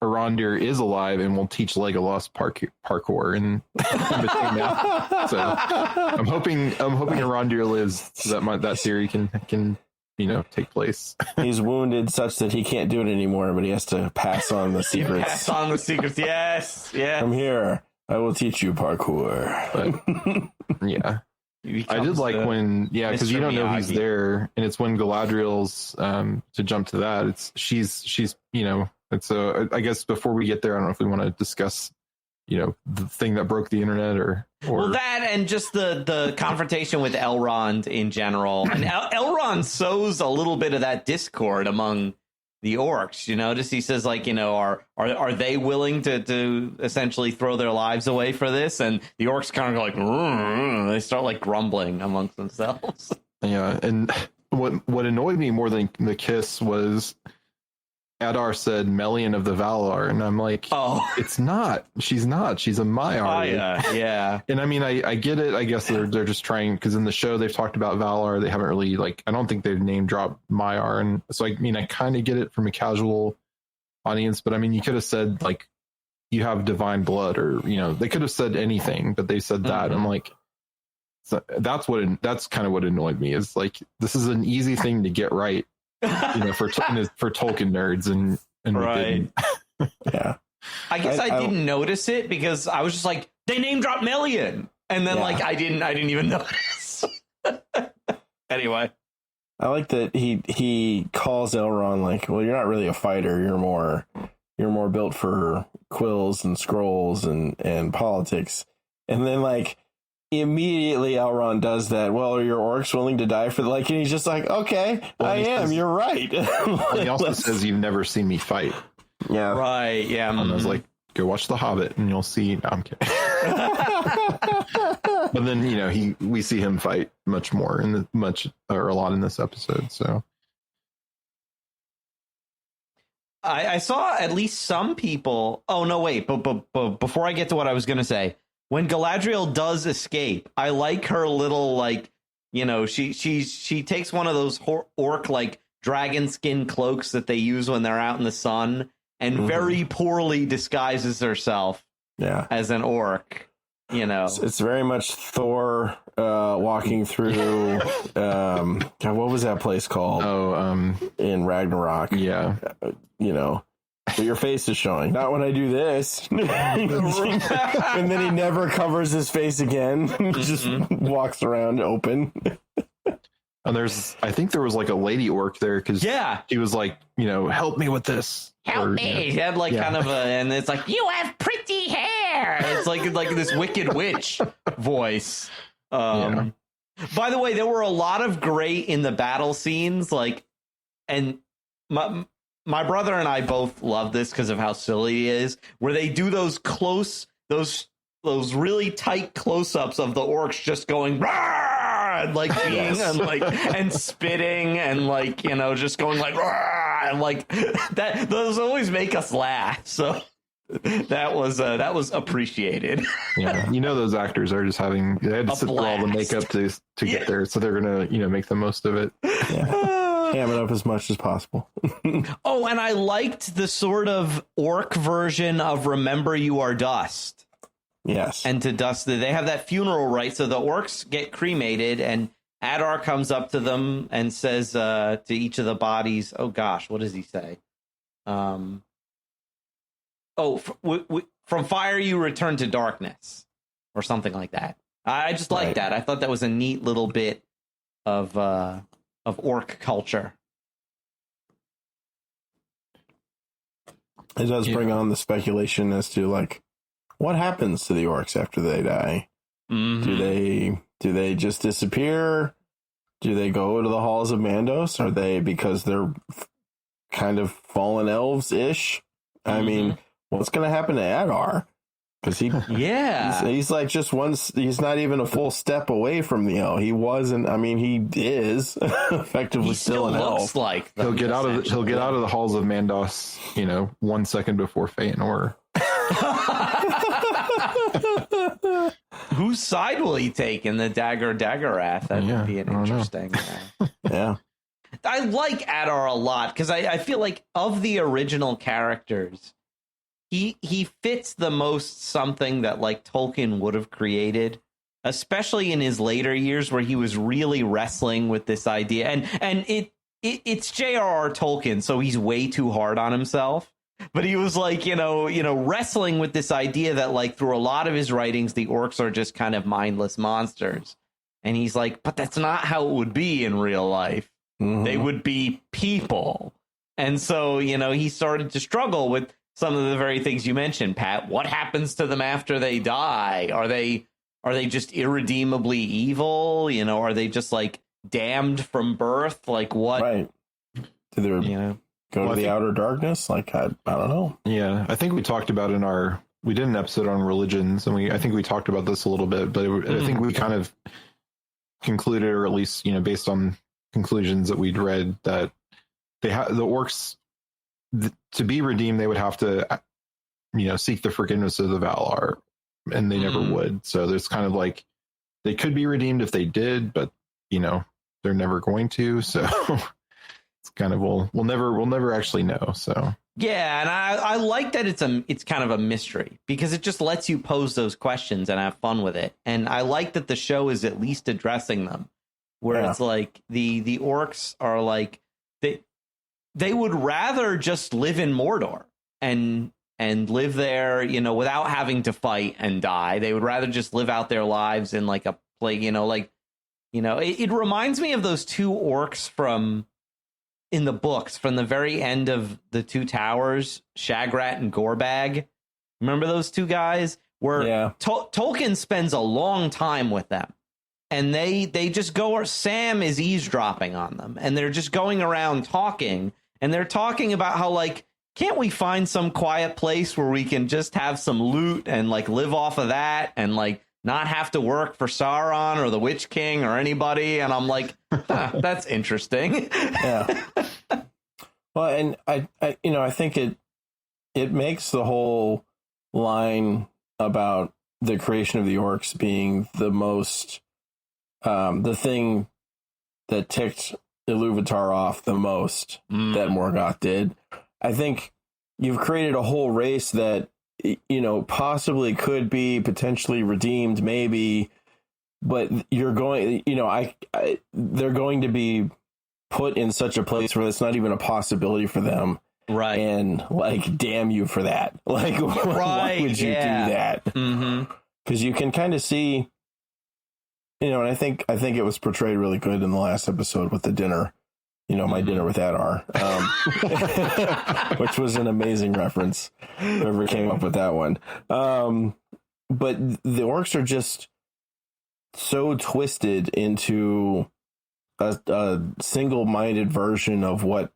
Arondir is alive and will teach Legolas parkour in between now. So I'm hoping Arondir lives so that that theory can take place. He's wounded such that he can't do it anymore, but he has to pass on the secrets. Yes. From here, I will teach you parkour. But, yeah. I did like when, because you don't know he's there, and it's when Galadriel's to jump to that. She's and so I guess before we get there, I don't know if we want to discuss the thing that broke the internet or well, that and just the confrontation with Elrond in general. And Elrond sows a little bit of that discord among the orcs. Just he says like, are they willing to essentially throw their lives away for this? And the orcs kind of go like, they start like grumbling amongst themselves. Yeah, and what annoyed me more than the kiss was Adar said Melian of the Valar, and I'm like, Oh, it's not. She's not. She's a Maiar. yeah. And I mean, I get it. I guess they're just trying, because in the show they've talked about Valar. They haven't really, like, I don't think they've name dropped Maiar, and so I mean, I kind of get it from a casual audience, but I mean, you could have said like you have divine blood, or they could have said anything, but they said that. I'm like, so that's kind of what annoyed me, is like, this is an easy thing to get right. For Tolkien nerds, and right. Yeah. I guess I didn't notice it because I was just like, they name dropped Melian, and then like I didn't even notice. Anyway, I like that he calls Elrond like, well, you're not really a fighter. You're more built for quills and scrolls and politics. And then like immediately Elrond does that. Well, are your orcs willing to die for and he's just like, okay, well, I am. You're right. Like, he also says, you've never seen me fight. Yeah. Right. Yeah. And I was like, go watch The Hobbit and you'll see. No, I'm kidding. But then, we see him fight much more a lot in this episode. So I saw at least some people. Oh, no, wait. But before I get to what I was going to say, when Galadriel does escape, I like her little, she takes one of those orc, dragon skin cloaks that they use when they're out in the sun, and very poorly disguises herself as an orc. It's very much Thor walking through, God, what was that place called? In Ragnarok. Yeah. But your face is showing. Not when I do this. And then he never covers his face again. He just walks around open. And I think there was like a lady orc there, because she was like, help me with this. Help me. He had kind of and it's like, you have pretty hair. It's like this Wicked Witch voice. By the way, there were a lot of great in the battle scenes, and my brother and I both love this because of how silly it is, where they do those really tight close-ups of the orcs just going rah, and being and spitting and just going rah, and that. Those always make us laugh. So that was appreciated. Yeah, those actors are just they had to sit through all the makeup to get there, so they're gonna make the most of it. Yeah. Ham it up as much as possible. Oh, and I liked the sort of orc version of Remember You Are Dust. Yes. And to dust, they have that funeral rite, so the orcs get cremated, and Adar comes up to them and says to each of the bodies, oh gosh, what does he say? From fire you return to darkness, or something like that. I just like that. I thought that was a neat little bit of orc culture. It does bring on the speculation as to what happens to the orcs after they die. Mm-hmm. Do they just disappear? Do they go to the halls of Mandos? Are they, because they're kind of fallen elves ish? I mean, what's going to happen to Adar? Because he's like just he's not even a full step away from the elf. He wasn't. I mean, he is effectively still an elf. He'll get out of the halls of Mandos, 1 second before Feanor. Whose side will he take in the Daggerath? That would be an interesting. Yeah, I like Adar a lot because I feel like of the original characters, he fits the most something that Tolkien would have created, especially in his later years where he was really wrestling with this idea. And it's J.R.R. Tolkien, so he's way too hard on himself. But he was wrestling with this idea that through a lot of his writings, the orcs are just kind of mindless monsters. And he's like, but that's not how it would be in real life. Mm-hmm. They would be people. And so, he started to struggle with some of the very things you mentioned, Pat. What happens to them after they die? Are they just irredeemably evil? Are they just damned from birth? What? Right. Do they go to the outer darkness? I don't know. Yeah, I think we talked about we did an episode on religions, and I think we talked about this a little bit, but I think we kind of concluded, or at least based on conclusions that we'd read, that the orcs to be redeemed, they would have to, seek the forgiveness of the Valar, and they never would. So there's kind of like, they could be redeemed if they did, but they're never going to. So it's kind of, we'll never actually know. So yeah, and I like that it's kind of a mystery, because it just lets you pose those questions and have fun with it. And I like that the show is at least addressing them, where it's like the orcs are like, they would rather just live in Mordor and live there, without having to fight and die. They would rather just live out their lives in like a place, it reminds me of those two orcs in the books from the very end of the Two Towers, Shagrat and Gorbag. Remember those two guys? Where Tolkien spends a long time with them. And they just go, Sam is eavesdropping on them. And they're just going around talking. And they're talking about how, like, can't we find some quiet place where we can just have some loot and, like, live off of that and, like, not have to work for Sauron or the Witch King or anybody? And I'm like, that's interesting. Yeah. Well, and I think it makes the whole line about the creation of the orcs being the most, the thing that ticked Iluvatar off the most that Morgoth did. I think you've created a whole race that, possibly could be potentially redeemed, maybe, but you're going, they're going to be put in such a place where it's not even a possibility for them. Right. And like, damn you for that. Like, why would you do that? Because you can kind of see, and I think it was portrayed really good in the last episode with the dinner, my dinner with Adar, which was an amazing reference. Whoever came up with that one. But the orcs are just so twisted into a single-minded version of what,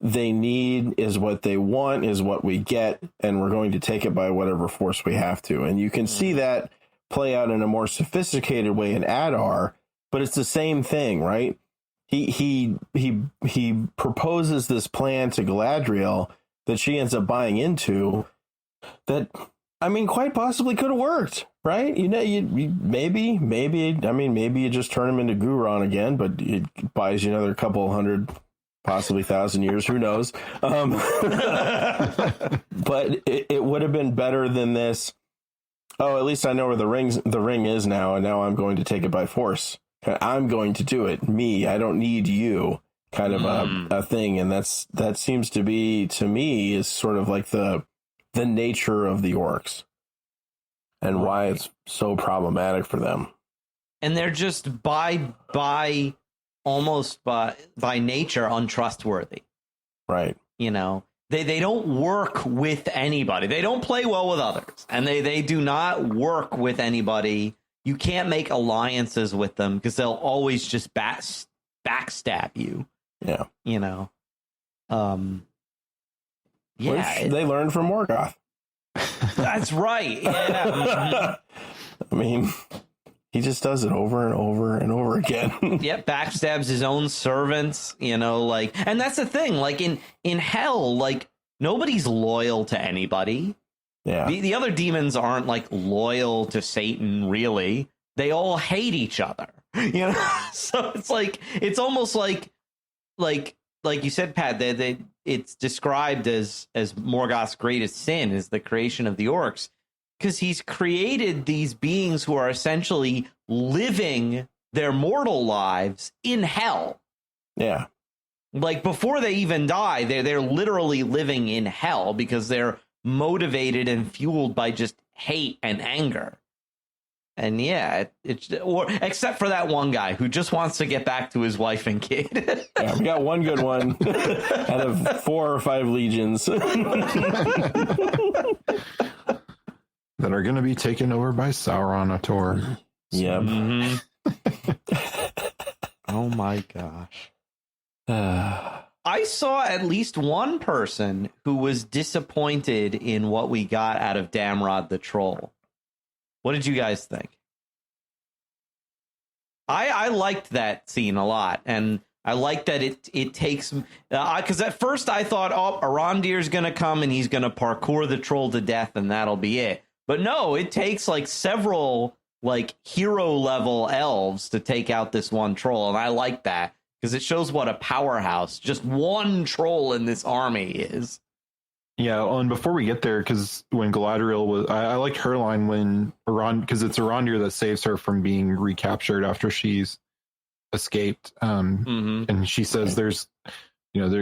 they need is what they want is what we get, and we're going to take it by whatever force we have to. And you can see that play out in a more sophisticated way in Adar, but it's the same thing, right? He proposes this plan to Galadriel that she ends up buying into that, quite possibly could have worked, right? Maybe you just turn him into Guron again, but it buys you another couple hundred, possibly 1,000 years, who knows? But it would have been better than this. Oh, at least I know where the ring is now, and now I'm going to take it by force. I'm going to do it. Me, I don't need you, kind of a thing. And that seems to be, to me, is sort of like the nature of the orcs and why it's so problematic for them. And they're just by nature untrustworthy. Right. They don't work with anybody. They don't play well with others, and they do not work with anybody. You can't make alliances with them because they'll always just backstab you. Yeah. Yeah. Which they learned from Morgoth. That's right. Yeah. He just does it over and over and over again. Yep, backstabs his own servants, and that's the thing, like in hell, like nobody's loyal to anybody. Yeah. The other demons aren't like loyal to Satan, really. They all hate each other. So it's like, it's almost like you said, Pat, it's described as Morgoth's greatest sin is the creation of the orcs. Because he's created these beings who are essentially living their mortal lives in hell. Yeah. Like before they even die, they're literally living in hell because they're motivated and fueled by just hate and anger. And yeah, except for that one guy who just wants to get back to his wife and kid. Yeah, we got one good one out of 4 or 5 legions. That are going to be taken over by Sauron Ator. Yep. Oh my gosh. I saw at least one person who was disappointed in what we got out of Damrod the Troll. What did you guys think? I liked that scene a lot, and I like that it takes, because at first I thought, Arondir's going to come and he's going to parkour the troll to death and that'll be it. But no, it takes like several like hero level elves to take out this one troll. And I like that because it shows what a powerhouse just one troll in this army is. Yeah, and before we get there, because when Galadriel was, I liked her line when because it's Arondir that saves her from being recaptured after she's escaped. And she says there's,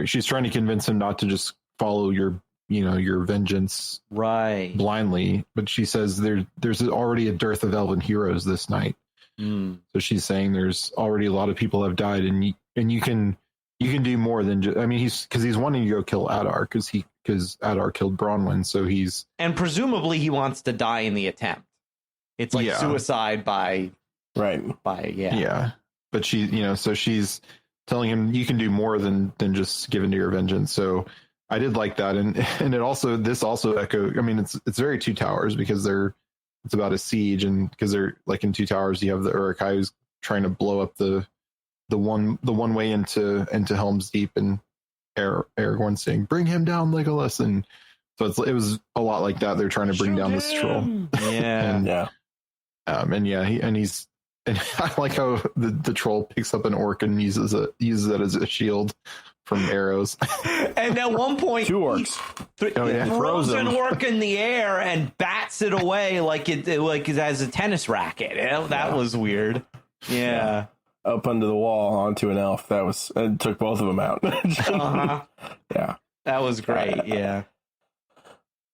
she's trying to convince him not to just follow your vengeance blindly. But she says there's already a dearth of elven heroes this night. So she's saying there's already a lot of people have died, and you can do more than just, I mean, he's wanting to go kill Adar because Adar killed Bronwyn. So and presumably he wants to die in the attempt. It's like suicide by. But so she's telling him you can do more than just give into your vengeance. So I did like that. And this also echoed, I mean, it's very Two Towers because it's about a siege, and because they're like in Two Towers, you have the Uruk-hai who's trying to blow up the one way into Helm's Deep, and Aragorn saying, "Bring him down, Legolas." And so it was a lot like that. They're trying to bring down this troll. Yeah. And I like how the troll picks up an orc and uses it as a shield from arrows. And at one point, 2 orcs throws an orc in the air and bats it away like it has a tennis racket. That was weird. Yeah. Up under the wall onto an elf. It took both of them out. Yeah. That was great. Yeah.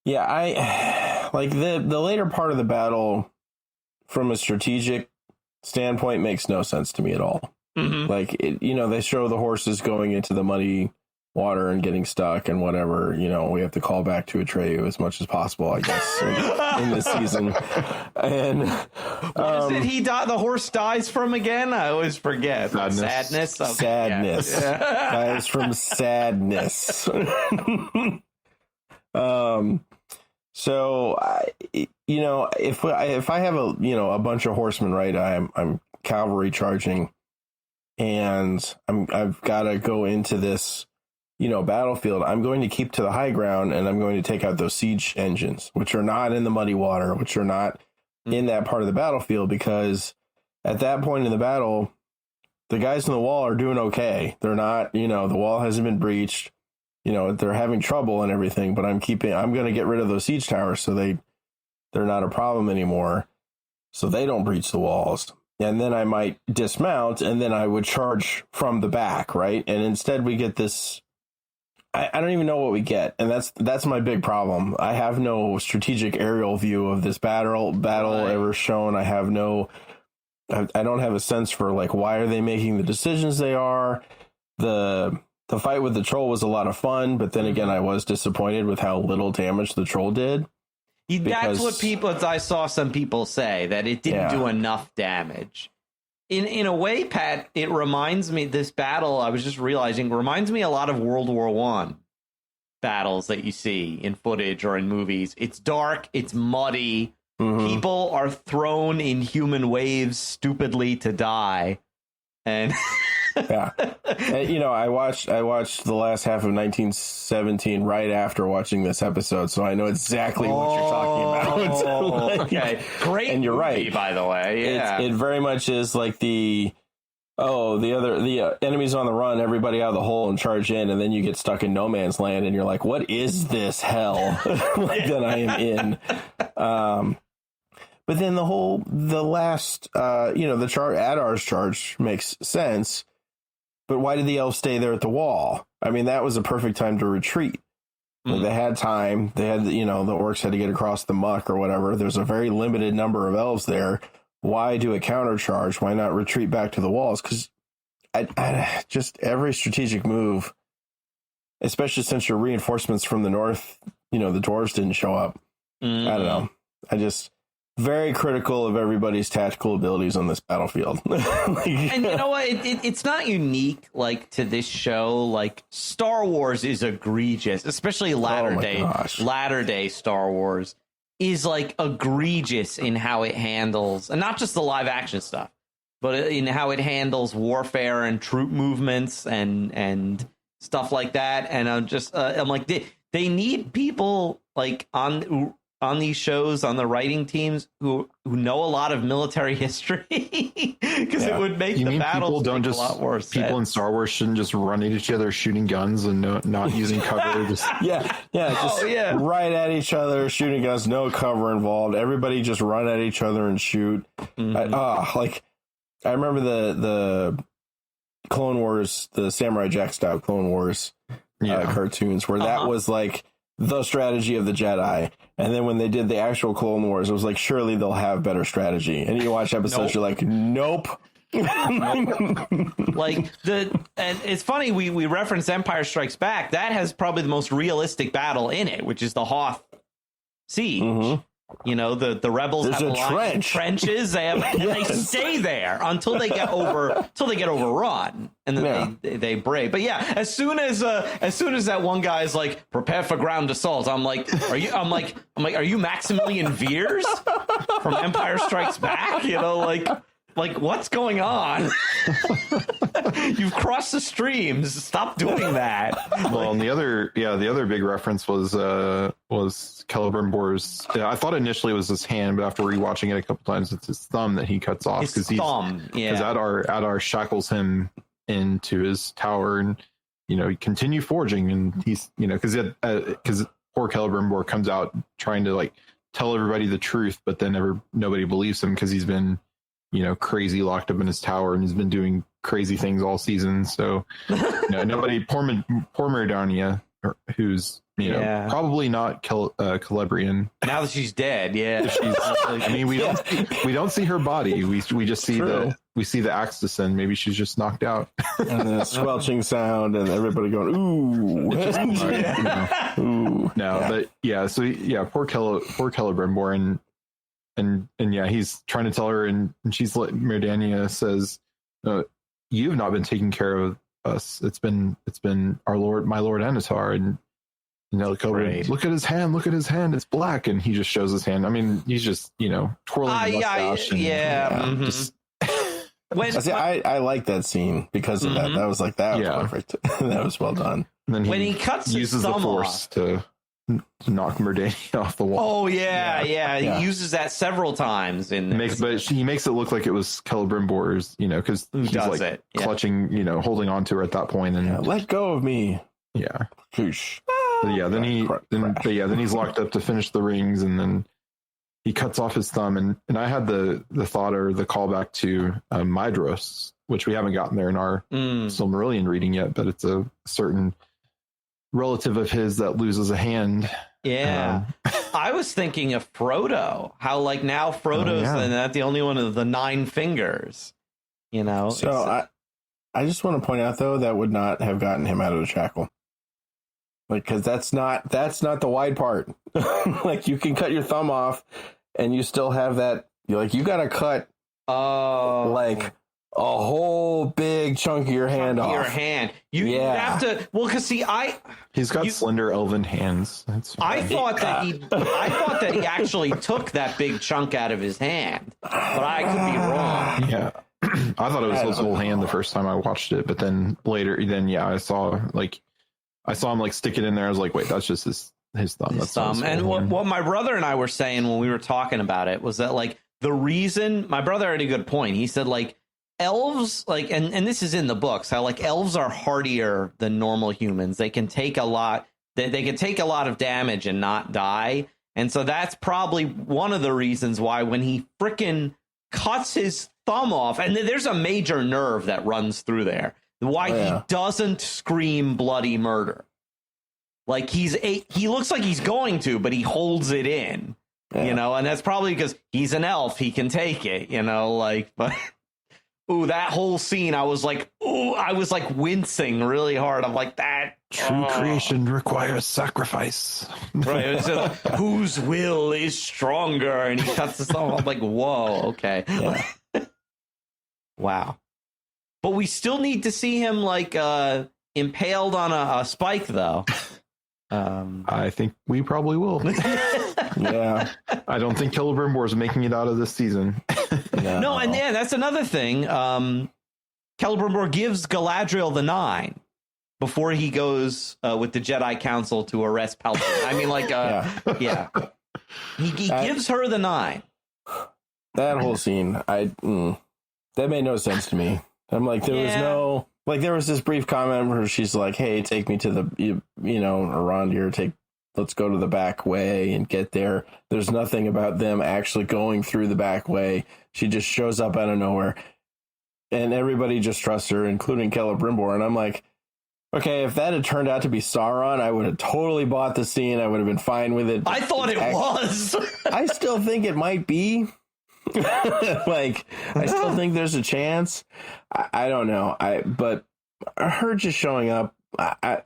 Yeah, I like the later part of the battle from a strategic standpoint makes no sense to me at all. Like, they show the horses going into the muddy water and getting stuck and whatever. We have to call back to Atreyu as much as possible, I guess, in this season. And what is it he the horse dies from again? I always forget. Sadness. Okay. Sadness. Yeah. Dies from sadness. So if I have a bunch of horsemen, right, I'm cavalry charging, and I've got to go into this, battlefield. I'm going to keep to the high ground, and I'm going to take out those siege engines, which are not in the muddy water, which are not in that part of the battlefield, because at that point in the battle, the guys on the wall are doing okay. They're not, the wall hasn't been breached. They're having trouble and everything, but I'm going to get rid of those siege towers so they're not a problem anymore, so they don't breach the walls. And then I might dismount, and then I would charge from the back, right? And instead we get this, I don't even know what we get, and that's my big problem. I have no strategic aerial view of this battle ever shown. I don't have a sense for, like, why are they making the decisions they are. The fight with the troll was a lot of fun, but then again, I was disappointed with how little damage the troll did. That's what I saw some people say, that it didn't do enough damage. In a way, Pat, it reminds me, this battle, I was just realizing, reminds me a lot of World War I battles that you see in footage or in movies. It's dark, it's muddy, people are thrown in human waves stupidly to die. And yeah, and, I watched the last half of 1917 right after watching this episode, so I know exactly what you're talking about. Okay, great, and you're right, by the way. Yeah, it very much is like the enemies on the run, everybody out of the hole and charge in, and then you get stuck in no man's land, and you're like, what is this hell that I am in? But then the last, Adar's charge makes sense. But why did the elves stay there at the wall? I mean, that was a perfect time to retreat. They had time. They had, the orcs had to get across the muck or whatever. There's a very limited number of elves there. Why do a countercharge? Why not retreat back to the walls? Because I just every strategic move, especially since your reinforcements from the north, the dwarves didn't show up. I don't know. Very critical of everybody's tactical abilities on this battlefield. And you know what? It's not unique, like, to this show. Like, Star Wars is egregious, especially latter day Star Wars is, like, egregious in how it handles, and not just the live action stuff, but in how it handles warfare and troop movements and stuff like that. And I'm like, they need people like on these shows, on the writing teams, who know a lot of military history, because it would make the battles a lot worse. People in Star Wars shouldn't just run at each other shooting guns and not using cover. Just right at each other, shooting guns, no cover involved. Everybody just run at each other and shoot. I remember the Clone Wars, the Samurai Jack style Clone Wars cartoons, where that was like the strategy of the Jedi. And then when they did the actual Clone Wars, it was like, surely they'll have better strategy. And you watch episodes, you're like, nope. And it's funny, we reference Empire Strikes Back. That has probably the most realistic battle in it, which is the Hoth Siege. Mm-hmm. You know, the rebels have trenches. They have, and they stay there until they get overrun, and then they break. But yeah, as soon as that one guy is like, prepare for ground assault, I'm like, are you Maximilian Veers from Empire Strikes Back? You know, like what's going on? You've crossed the streams. Stop doing that. Well, and the other big reference was Celebrimbor's. I thought initially it was his hand, but after rewatching it a couple times, it's his thumb that he cuts off, because Adar shackles him into his tower, and he continue forging, and he's because poor Celebrimbor comes out trying to like tell everybody the truth, but then nobody believes him because he's been crazy locked up in his tower, and he's been doing crazy things all season. So nobody, poor Meridiania, who's probably not Celebrian now that she's dead. We don't see her body. We just see the axe descend. Maybe she's just knocked out. And the squelching sound, and everybody going ooh. Poor Celebrimbor, and he's trying to tell her, and she's like, Meridiania says, "You've not been taking care of us. It's been my Lord Anatar." And look at his hand. Look at his hand. It's black, and he just shows his hand. I mean, he's just twirling the mustache. I like that scene because of that. That was perfect. That was well done. And then when he cuts uses his thumb the force to knock Meridiania off the wall. Oh he uses that several times but he makes it look like it was Celebrimbor's, because he's like clutching, holding on to her at that point, and let go of me. Then he's locked up to finish the rings, and then he cuts off his thumb, and I had the thought, or the callback to Maedhros, which we haven't gotten there in our Silmarillion reading yet, but it's a certain relative of his that loses a hand. I was thinking of Frodo, how like now Frodo's not the only one of the 9 fingers, so I just want to point out though, that would not have gotten him out of the shackle, because that's not the wide part. Like, you can cut your thumb off and you still have that, you got to cut a whole big chunk of your hand off. Your hand. You have to. Well, because he's got slender elven hands. I thought that he actually took that big chunk out of his hand, but I could be wrong. Yeah, I thought it was his whole hand the first time I watched it, but then later, I saw him like stick it in there. I was like, wait, that's just his thumb. His thumb. And what my brother and I were saying when we were talking about it was that like the reason, my brother had a good point. He said like, elves, like, and this is in the books, how like elves are hardier than normal humans. They can take a lot. They can take a lot of damage and not die. And so that's probably one of the reasons why when he frickin' cuts his thumb off, and there's a major nerve that runs through there, he doesn't scream bloody murder. Like he looks like he's going to, but he holds it in, and that's probably because he's an elf. He can take it, but. Ooh, that whole scene, I was like wincing really hard. I'm like, that true creation requires sacrifice. Right. It's just, whose will is stronger? And he cuts the thumb. I'm like, whoa, okay. Yeah. Wow. But we still need to see him like impaled on a spike, though. I think we probably will. I don't think Celebrimbor is making it out of this season. No, and yeah, that's another thing. Celebrimbor gives Galadriel the 9 before he goes with the Jedi Council to arrest Palpatine. I mean, like, yeah. He gives her the 9. That whole scene, that made no sense to me. I'm like, there was this brief comment where she's like, "Hey, take me to the, Arondir, let's go to the back way and get there." There's nothing about them actually going through the back way. She just shows up out of nowhere, and everybody just trusts her, including Celebrimbor. And I'm like, okay, if that had turned out to be Sauron, I would have totally bought the scene. I would have been fine with it. I thought it was. I still think it might be. Like, I still think there's a chance. I don't know. But her just showing up, I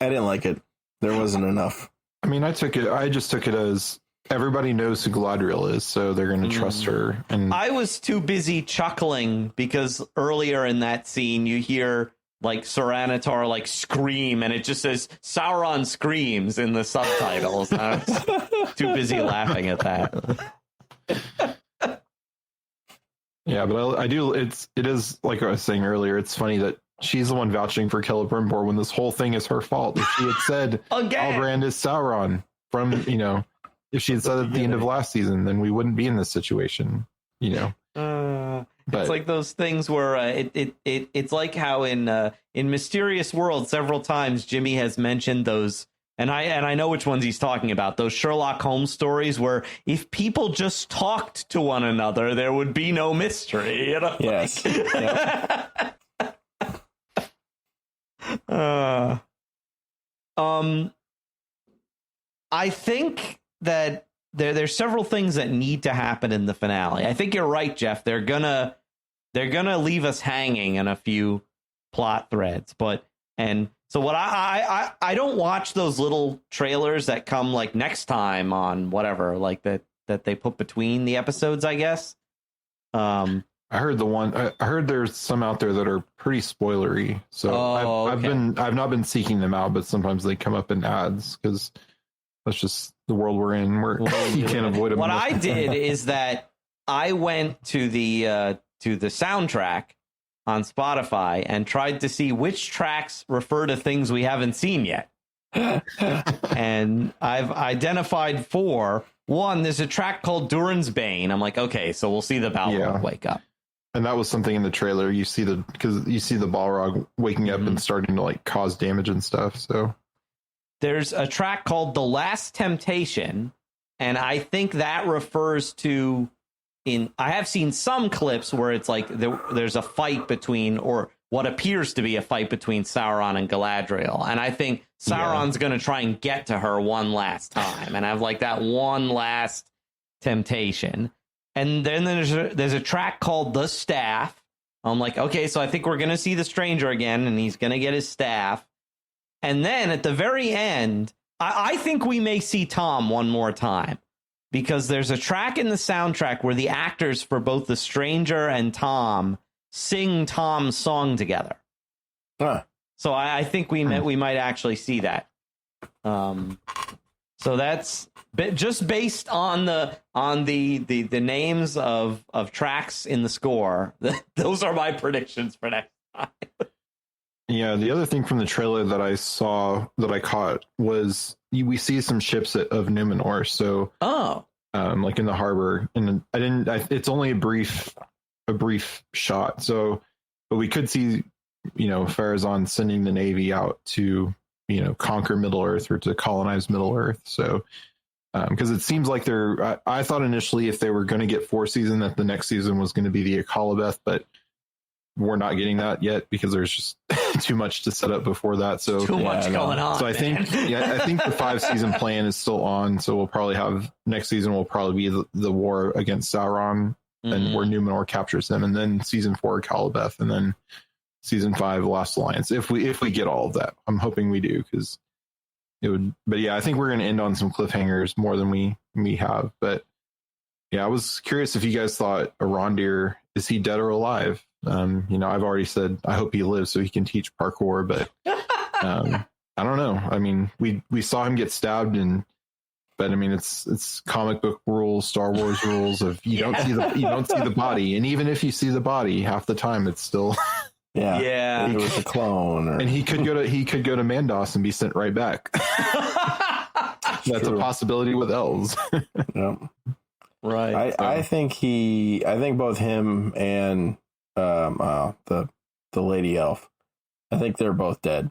didn't like it. There wasn't enough. I mean, I just took it as everybody knows who Galadriel is, so they're going to trust her. And I was too busy chuckling because earlier in that scene, you hear like Saranatar like scream, and it just says Sauron screams in the subtitles. I was too busy laughing at that. Yeah, but I do. It is like I was saying earlier. It's funny that she's the one vouching for Celebrimbor when this whole thing is her fault. If she had said Halbrand is Sauron from, if she had said it at the end of last season, then we wouldn't be in this situation. It's like those things where it's like how in Mysterious World several times Jimmy has mentioned those. And I know which ones he's talking about, those Sherlock Holmes stories where if people just talked to one another, there would be no mystery. Yes. I think that there's several things that need to happen in the finale. I think you're right, Jeff. They're gonna leave us hanging in a few plot threads, so what I don't watch those little trailers that come like next time on whatever, like that they put between the episodes, I guess. I heard I heard there's some out there that are pretty spoilery. So I've not been seeking them out, but sometimes they come up in ads because that's just the world we're in. You can't avoid them. What I did is that I went to the soundtrack on Spotify and tried to see which tracks refer to things we haven't seen yet. And I've identified 4. One, there's a track called Durin's Bane. I'm like, okay, so we'll see the Balrog wake up. And that was something in the trailer. You see the Balrog waking up and starting to like cause damage and stuff. So there's a track called The Last Temptation, and I think that refers to I have seen some clips where it's like there's a fight between, or what appears to be a fight between Sauron and Galadriel. And I think Sauron's going to try and get to her one last time and have like that one last temptation. And then there's a track called The Staff. I'm like, okay, so I think we're going to see the stranger again, and he's going to get his staff. And then at the very end, I think we may see Tom one more time. Because there's a track in the soundtrack where the actors for both the stranger and Tom sing Tom's song together. So I think we might actually see that. So that's just based on the names of tracks in the score. Those are my predictions for next time. Yeah, the other thing from the trailer that I caught was we see some ships of Numenor. So, like in the harbor, and it's only a brief shot. So, but we could see, Farazan sending the Navy out to, conquer Middle Earth or to colonize Middle Earth. So, because it seems like I thought initially if they were going to get 4 seasons, that the next season was going to be the Akalabeth, but we're not getting that yet because there's just too much to set up before that. So too much going on. So I think the 5-season plan is still on. So we'll probably have next season will probably be the war against Sauron and where Numenor captures them, and then season 4 Akalabeth, and then season 5 Last Alliance. If we get all of that, I'm hoping we do, because it would. But yeah, I think we're going to end on some cliffhangers more than we have. But yeah, I was curious if you guys thought Arondir, is he dead or alive? I've already said I hope he lives so he can teach parkour, but I don't know. I mean, we saw him get stabbed, and But I mean, it's comic book rules, Star Wars rules of you don't see the body, and even if you see the body, half the time it's still it was a clone. And he could go to Mandos and be sent right back. That's a possibility with elves. Yep. Right. I think both him and the lady elf, I think they're both dead.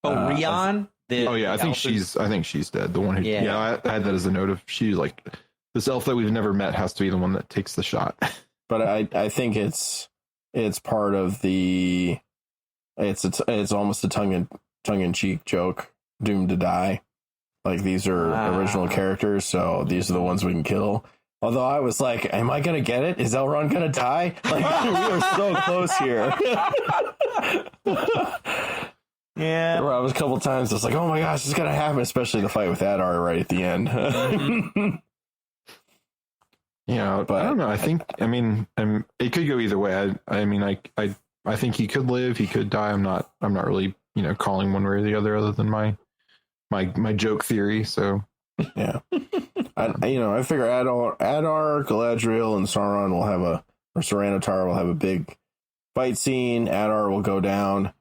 Oh, Rion? I think she's dead. The one who I had that as a note of she's like this elf that we've never met has to be the one that takes the shot. But I think it's part of the it's almost a tongue in cheek joke, doomed to die. Like these are original characters, so these are the ones we can kill. Although I was like, am I going to get it? Is Elrond going to die? Like, we are so close here. Yeah. I was a couple times, I was like, oh my gosh, it's going to happen, especially the fight with Adar right at the end. Yeah, but I don't know. I mean, it could go either way. I mean, I think he could live, he could die. I'm not really, calling one way or the other than my joke theory. So yeah. I figure Adar, Galadriel, and Sauron Saranatar will have a big fight scene. Adar will go down,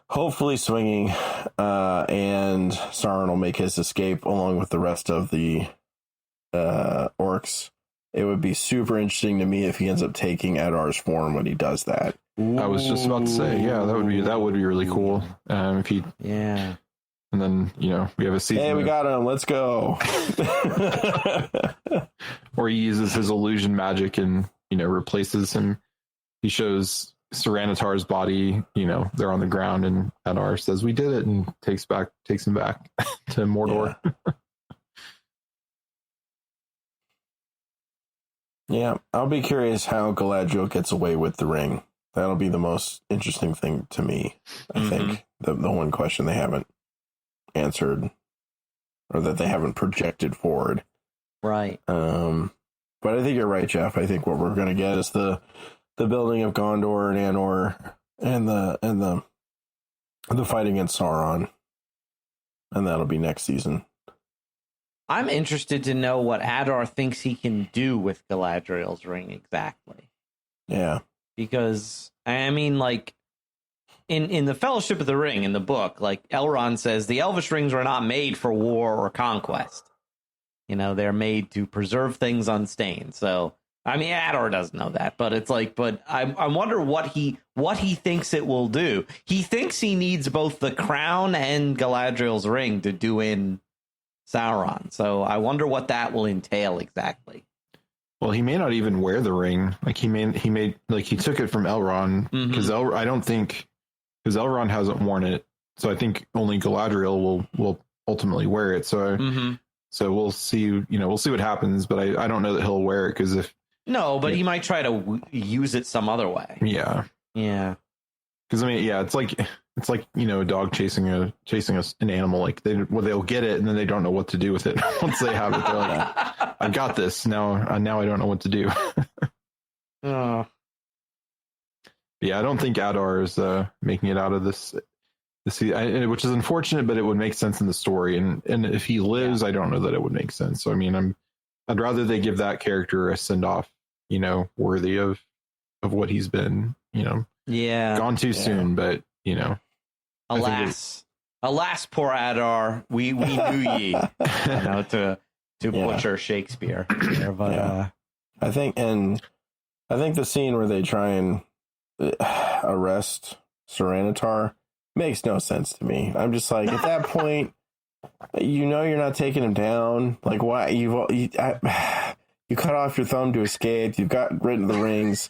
hopefully swinging, and Sauron will make his escape along with the rest of the orcs. It would be super interesting to me if he ends up taking Adar's form when he does that. I was just about to say, yeah, that would be really cool. If he, yeah. And then, we have a season. Hey, we got him. Let's go. Or he uses his illusion magic and, replaces him. He shows Saranatar's body, they're on the ground, and Adar says, we did it, and takes him back to Mordor. Yeah, I'll be curious how Galadriel gets away with the ring. That'll be the most interesting thing to me, I think. The one question they haven't answered, or that they haven't projected forward. Right. But I think you're right, Jeff. I think what we're going to get is the building of Gondor and Anor and the fight against Sauron. And that'll be next season. I'm interested to know what Adar thinks he can do with Galadriel's ring exactly. Yeah. Because, I mean, like, in the Fellowship of the Ring, in the book, like, Elrond says, the Elvish rings were not made for war or conquest. They're made to preserve things unstained. So, I mean, Adar doesn't know that, but it's like, but I wonder what he thinks it will do. He thinks he needs both the crown and Galadriel's ring to do in Sauron. So I wonder what that will entail exactly. Well, he may not even wear the ring. Like he took it from Elrond because because Elrond hasn't worn it. So I think only Galadriel will ultimately wear it. So so we'll see. We'll see what happens. But I don't know that he'll wear it because he might try to use it some other way. Yeah. Yeah. Because I mean, yeah, it's like a dog chasing an animal. Like they'll get it and then they don't know what to do with it. Once they have it, they're like, I got this now. I don't know what to do. Oh. Yeah, I don't think Adar is making it out of this, which is unfortunate, but it would make sense in the story. And if he lives, I don't know that it would make sense. So I mean, I'd rather they give that character a send off, worthy of what he's been, gone too soon. But alas, poor Adar, we knew ye, to butcher Shakespeare. But I think the scene where they try and arrest Saranatar makes no sense to me. I'm just like, at that point, you're not taking him down. Like, why you cut off your thumb to escape? You've got rid of the rings.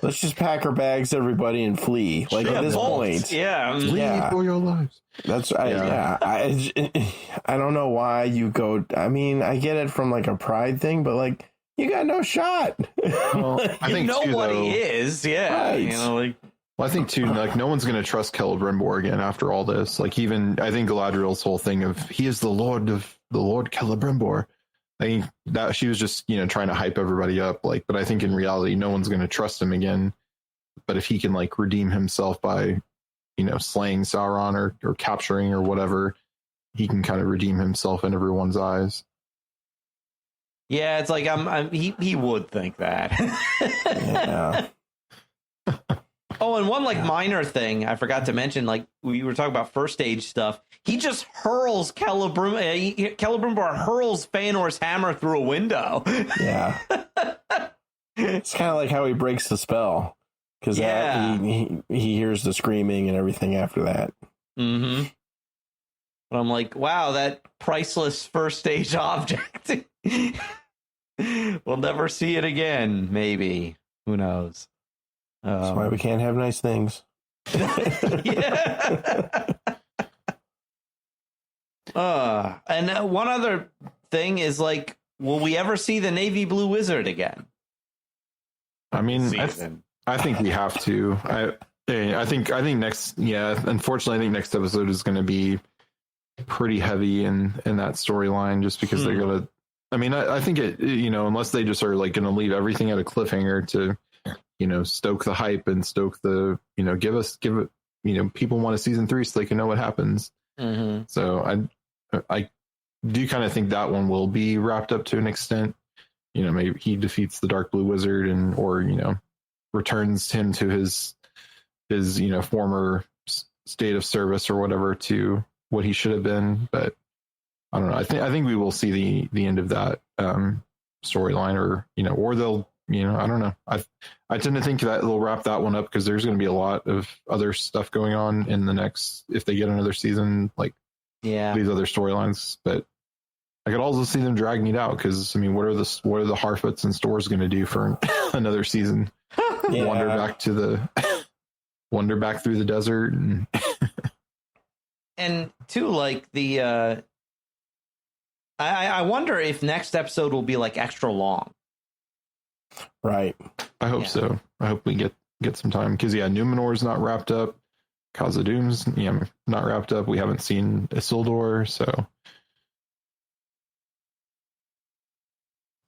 Let's just pack our bags, everybody, and flee. Like at this point, flee for your lives. That's I don't know why you go. I mean, I get it from like a pride thing, but like you got no shot. Well, I think what he is, right. Well, I think too, like no one's going to trust Celebrimbor again after all this. Like even I think Galadriel's whole thing of he is the Lord Celebrimbor. I think that she was just, trying to hype everybody up. Like, but I think in reality, no one's going to trust him again. But if he can like redeem himself by, slaying Sauron or capturing or whatever, he can kind of redeem himself in everyone's eyes. Yeah, it's like he would think that. Yeah. Oh, and one like minor thing I forgot to mention, like we were talking about first stage stuff. He just hurls Celebrimbor hurls Feanor's hammer through a window. Yeah. It's kind of like how he breaks the spell, because he hears the screaming and everything after that. Mm-hmm. But I'm like, wow, that priceless first stage object. We'll never see it again. Maybe. Who knows? That's why we can't have nice things. Yeah. And one other thing is, like, will we ever see the navy blue wizard again? I mean, I think we have to. I think next. Yeah, unfortunately, I think next episode is going to be pretty heavy in that storyline, just because they're gonna. I mean, I think it. Unless they just are like going to leave everything at a cliffhanger to, stoke the hype and stoke the, give it. People want a season 3 so they can know what happens. Mm-hmm. So I do kind of think that one will be wrapped up to an extent. Maybe he defeats the Dark Blue Wizard or returns him to his former state of service or whatever, to what he should have been. But I don't know. I think we will see the end of that storyline, or they'll, I don't know. I tend to think that they'll wrap that one up, because there's going to be a lot of other stuff going on in the next, if they get another season, like these other storylines. But I could also see them dragging it out, because I mean, what are the Harfoots and Stores going to do for another season? Wander back through the desert, and too, like the I wonder if next episode will be like extra long. Right. I hope so. I hope we get some time, because Numenor's not wrapped up. Khazad-dûm's not wrapped up. We haven't seen Isildur, so.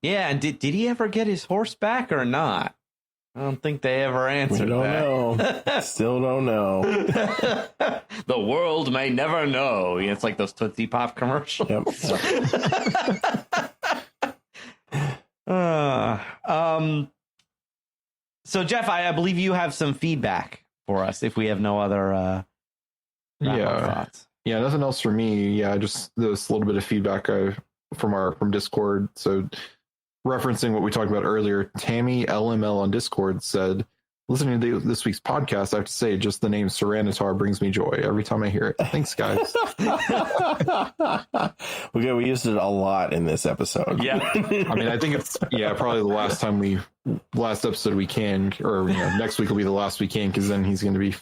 Yeah, and did he ever get his horse back or not? I don't think they ever answered. We don't know. Still don't know. The world may never know. It's like those Tootsie Pop commercials. Yep. So Jeff, I believe you have some feedback for us if we have no other thoughts. Yeah, nothing else for me. Yeah, just this little bit of feedback from Discord. So referencing what we talked about earlier, Tammy LML on Discord said, listening to this week's podcast, I have to say, just the name Serenitar brings me joy every time I hear it. Thanks, guys. We used it a lot in this episode. Yeah. I mean, I think it's probably the last episode we can, or next week will be the last we can, because then he's going to be,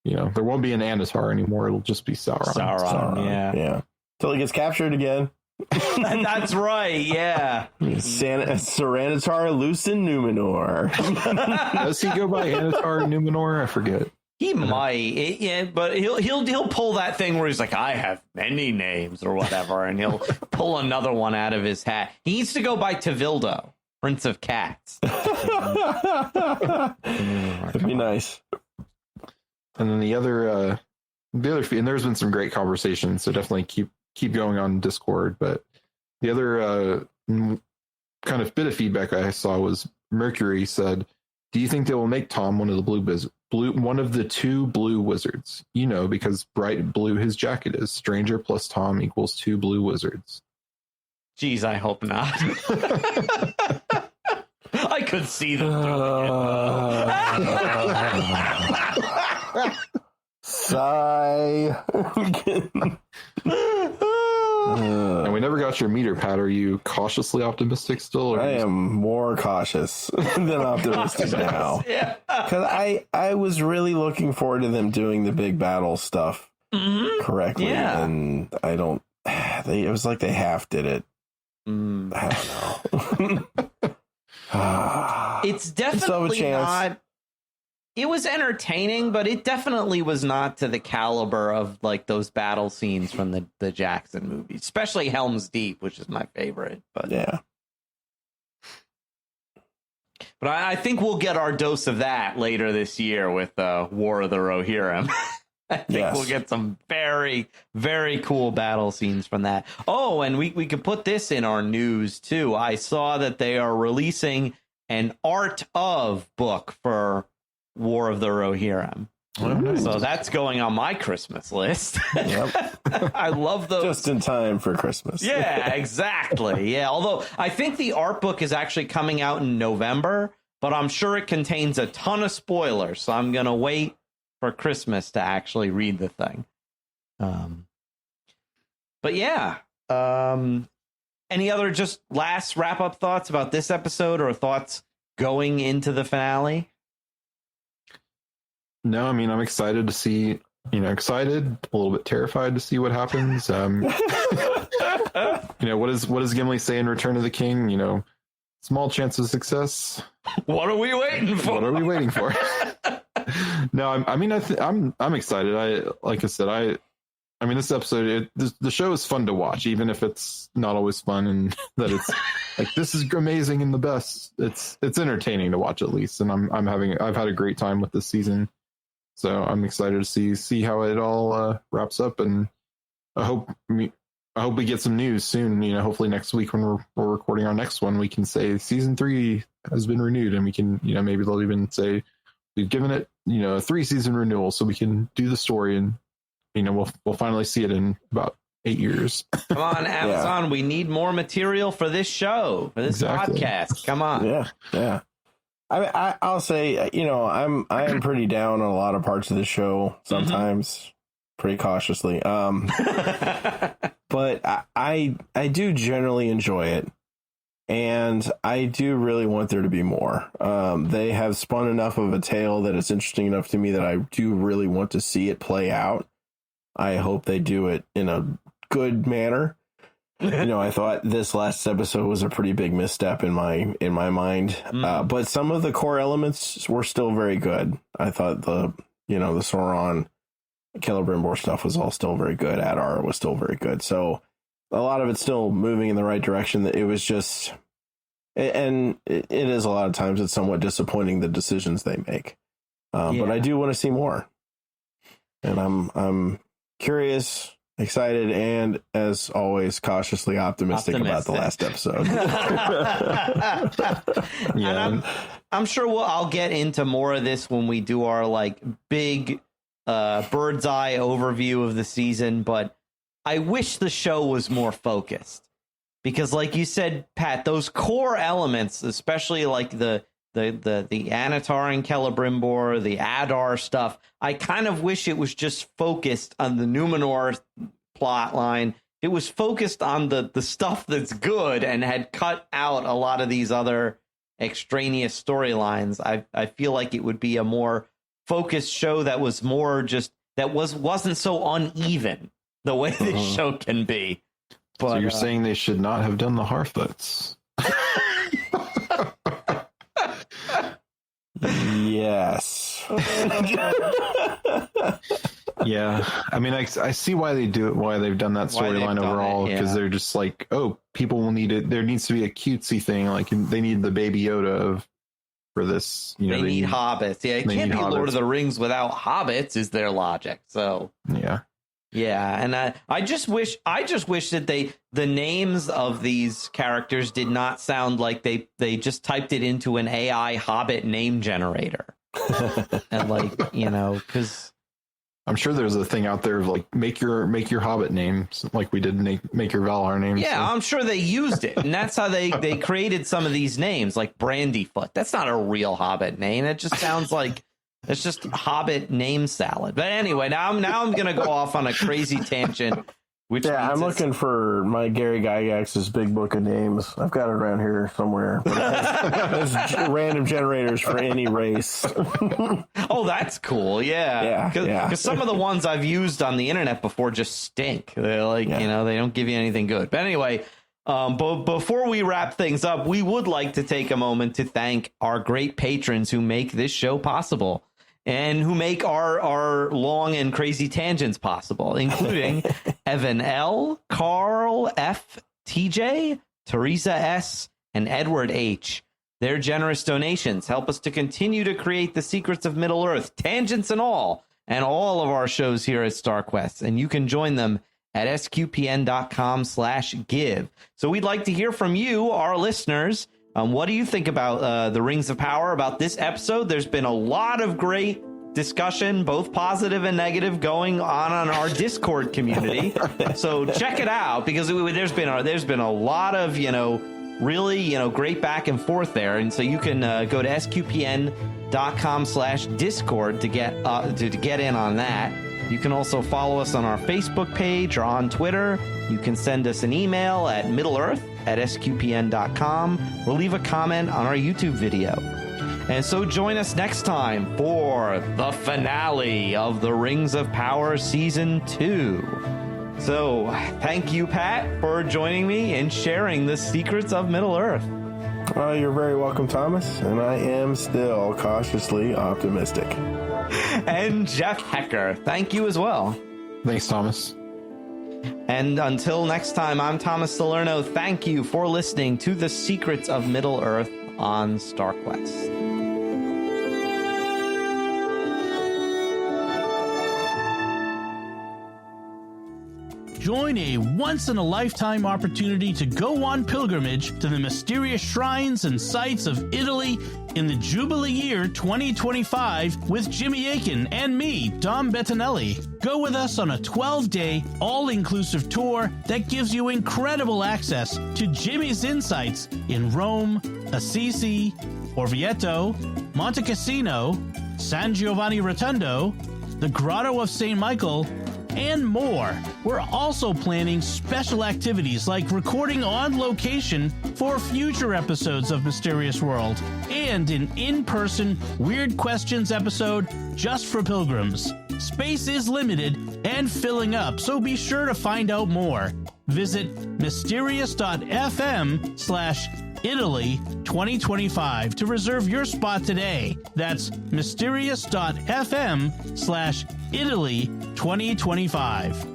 there won't be an Anatar anymore. It'll just be Sauron. Sauron. Yeah. Till he gets captured again. That's right. Yeah. Serenitar loose in Numenor. Does he go by Anatar Numenor? I forget. He might, but he'll pull that thing where he's like, I have many names or whatever, and he'll pull another one out of his hat. He needs to go by Tevildo, Prince of Cats. That'd be nice. And then the other, and there's been some great conversations, so definitely keep going on Discord. But the other kind of bit of feedback I saw was Mercury said, "Do you think they will make Tom one of the two blue wizards? Because bright blue his jacket is. Stranger plus Tom equals 2 blue wizards." Geez, I hope not. I could see them doing it. Sigh. And we never got your meter, Pat. Are you cautiously optimistic still? I am more cautious than optimistic now. Yeah. Because I was really looking forward to them doing the big battle stuff correctly. Yeah. And I don't... it was like they half did it. I don't know. It's definitely not... It was entertaining, but it definitely was not to the caliber of like those battle scenes from the Jackson movies, especially Helm's Deep, which is my favorite. But yeah, but I think we'll get our dose of that later this year with War of the Rohirrim. I think we'll get some very, very cool battle scenes from that. Oh, and we could put this in our news, too. I saw that they are releasing an art of book for War of the Rohirrim. Oh, nice. So that's going on my Christmas list. Yep. I love those. Just in time for Christmas. Yeah, exactly. Yeah, although I think the art book is actually coming out in November, but I'm sure it contains a ton of spoilers, so I'm going to wait for Christmas to actually read the thing. But yeah, any other just last wrap-up thoughts about this episode or thoughts going into the finale? No, I mean, I'm excited to see, excited, a little bit terrified to see what happens. What does Gimli say in Return of the King? Small chance of success. What are we waiting for? What are we waiting for? No, I'm excited. Like I said, this episode, the show is fun to watch, even if it's not always fun, and that it's like, this is amazing and the best. It's entertaining to watch at least, and I've had a great time with this season. So I'm excited to see how it all wraps up, and I hope we get some news soon. Hopefully next week when we're recording our next one, we can say season 3 has been renewed, and we can maybe they'll even say we've given it a 3-season renewal, so we can do the story, and we'll finally see it in about 8 years. Come on, Amazon, we need more material for this show, for this podcast. Come on. Yeah. I'll say, I am pretty down on a lot of parts of the show sometimes, pretty cautiously. But I do generally enjoy it, and I do really want there to be more. They have spun enough of a tale that it's interesting enough to me that I do really want to see it play out. I hope they do it in a good manner. I thought this last episode was a pretty big misstep in my mind. But some of the core elements were still very good. I thought the Sauron, Celebrimbor stuff was all still very good. Adar was still very good. So a lot of it's still moving in the right direction. It was just, and it is a lot of times it's somewhat disappointing, the decisions they make. But I do want to see more. And I'm curious, excited, and as always, cautiously optimistic about the last episode. And I'm sure I'll get into more of this when we do our big bird's eye overview of the season, but I wish the show was more focused, because like you said, Pat, those core elements, especially like the Anatar and Celebrimbor, the Adar stuff, I kind of wish it was just focused on the Numenor plot line. It was focused on the stuff that's good and had cut out a lot of these other extraneous storylines. I feel like it would be a more focused show that was more just, that wasn't so uneven the way this show can be. But so you're saying they should not have done the Harfoots? Yes. Yeah, I see why they do it, why they've done that storyline overall, because they're just like, people will need it. There needs to be a cutesy thing, like they need the Baby Yoda for this. They need hobbits. Yeah, it can't be Lord of the Rings without hobbits, is their logic. So yeah, and I just wish that the names of these characters did not sound like they just typed it into an AI Hobbit name generator, and because I'm sure there's a thing out there of make your Hobbit names like we did make your Valar names. Yeah, so. I'm sure they used it, and that's how they created some of these names, like Brandyfoot. That's not a real Hobbit name. It just sounds like it's just Hobbit name salad. But anyway, now I'm gonna go off on a crazy tangent. I'm looking for my Gary Gygax's big book of names. I've got it around here somewhere. There's random generators for any race. Oh, that's cool. Yeah. Because some of the ones I've used on the internet before just stink. They're they don't give you anything good. But anyway, but before we wrap things up, we would like to take a moment to thank our great patrons who make this show possible, and who make our long and crazy tangents possible, including Evan L., Carl F., TJ, Teresa S., and Edward H. Their generous donations help us to continue to create the Secrets of Middle-earth, tangents and all, and all of our shows here at StarQuest, and you can join them at sqpn.com/give. So we'd like to hear from you, our listeners. What do you think about the Rings of Power, about this episode? There's been a lot of great discussion, both positive and negative, going on our Discord community. So check it out, because there's been a lot of, really, great back and forth there. And so you can go to sqpn.com/discord to get in on that. You can also follow us on our Facebook page or on Twitter. You can send us an email at middleearth@sqpn.com or leave a comment on our YouTube video. And so join us next time for the finale of the Rings of Power Season 2. So thank you, Pat, for joining me and sharing the secrets of Middle-earth. You're very welcome, Thomas, and I am still cautiously optimistic. And Jeff Haecker, thank you as well. Thanks, Thomas. And until next time, I'm Thomas Salerno. Thank you for listening to The Secrets of Middle-earth on StarQuest. Join a once-in-a-lifetime opportunity to go on pilgrimage to the mysterious shrines and sites of Italy in the Jubilee year 2025 with Jimmy Aiken and me, Dom Bettinelli. Go with us on a 12-day, all-inclusive tour that gives you incredible access to Jimmy's insights in Rome, Assisi, Orvieto, Monte Cassino, San Giovanni Rotondo, the Grotto of St. Michael, and more. We're also planning special activities like recording on location for future episodes of Mysterious World and an in-person Weird Questions episode just for pilgrims. Space is limited and filling up, so be sure to find out more. Visit mysterious.fm/Italy 2025 to reserve your spot today. That's mysterious.fm/Italy 2025.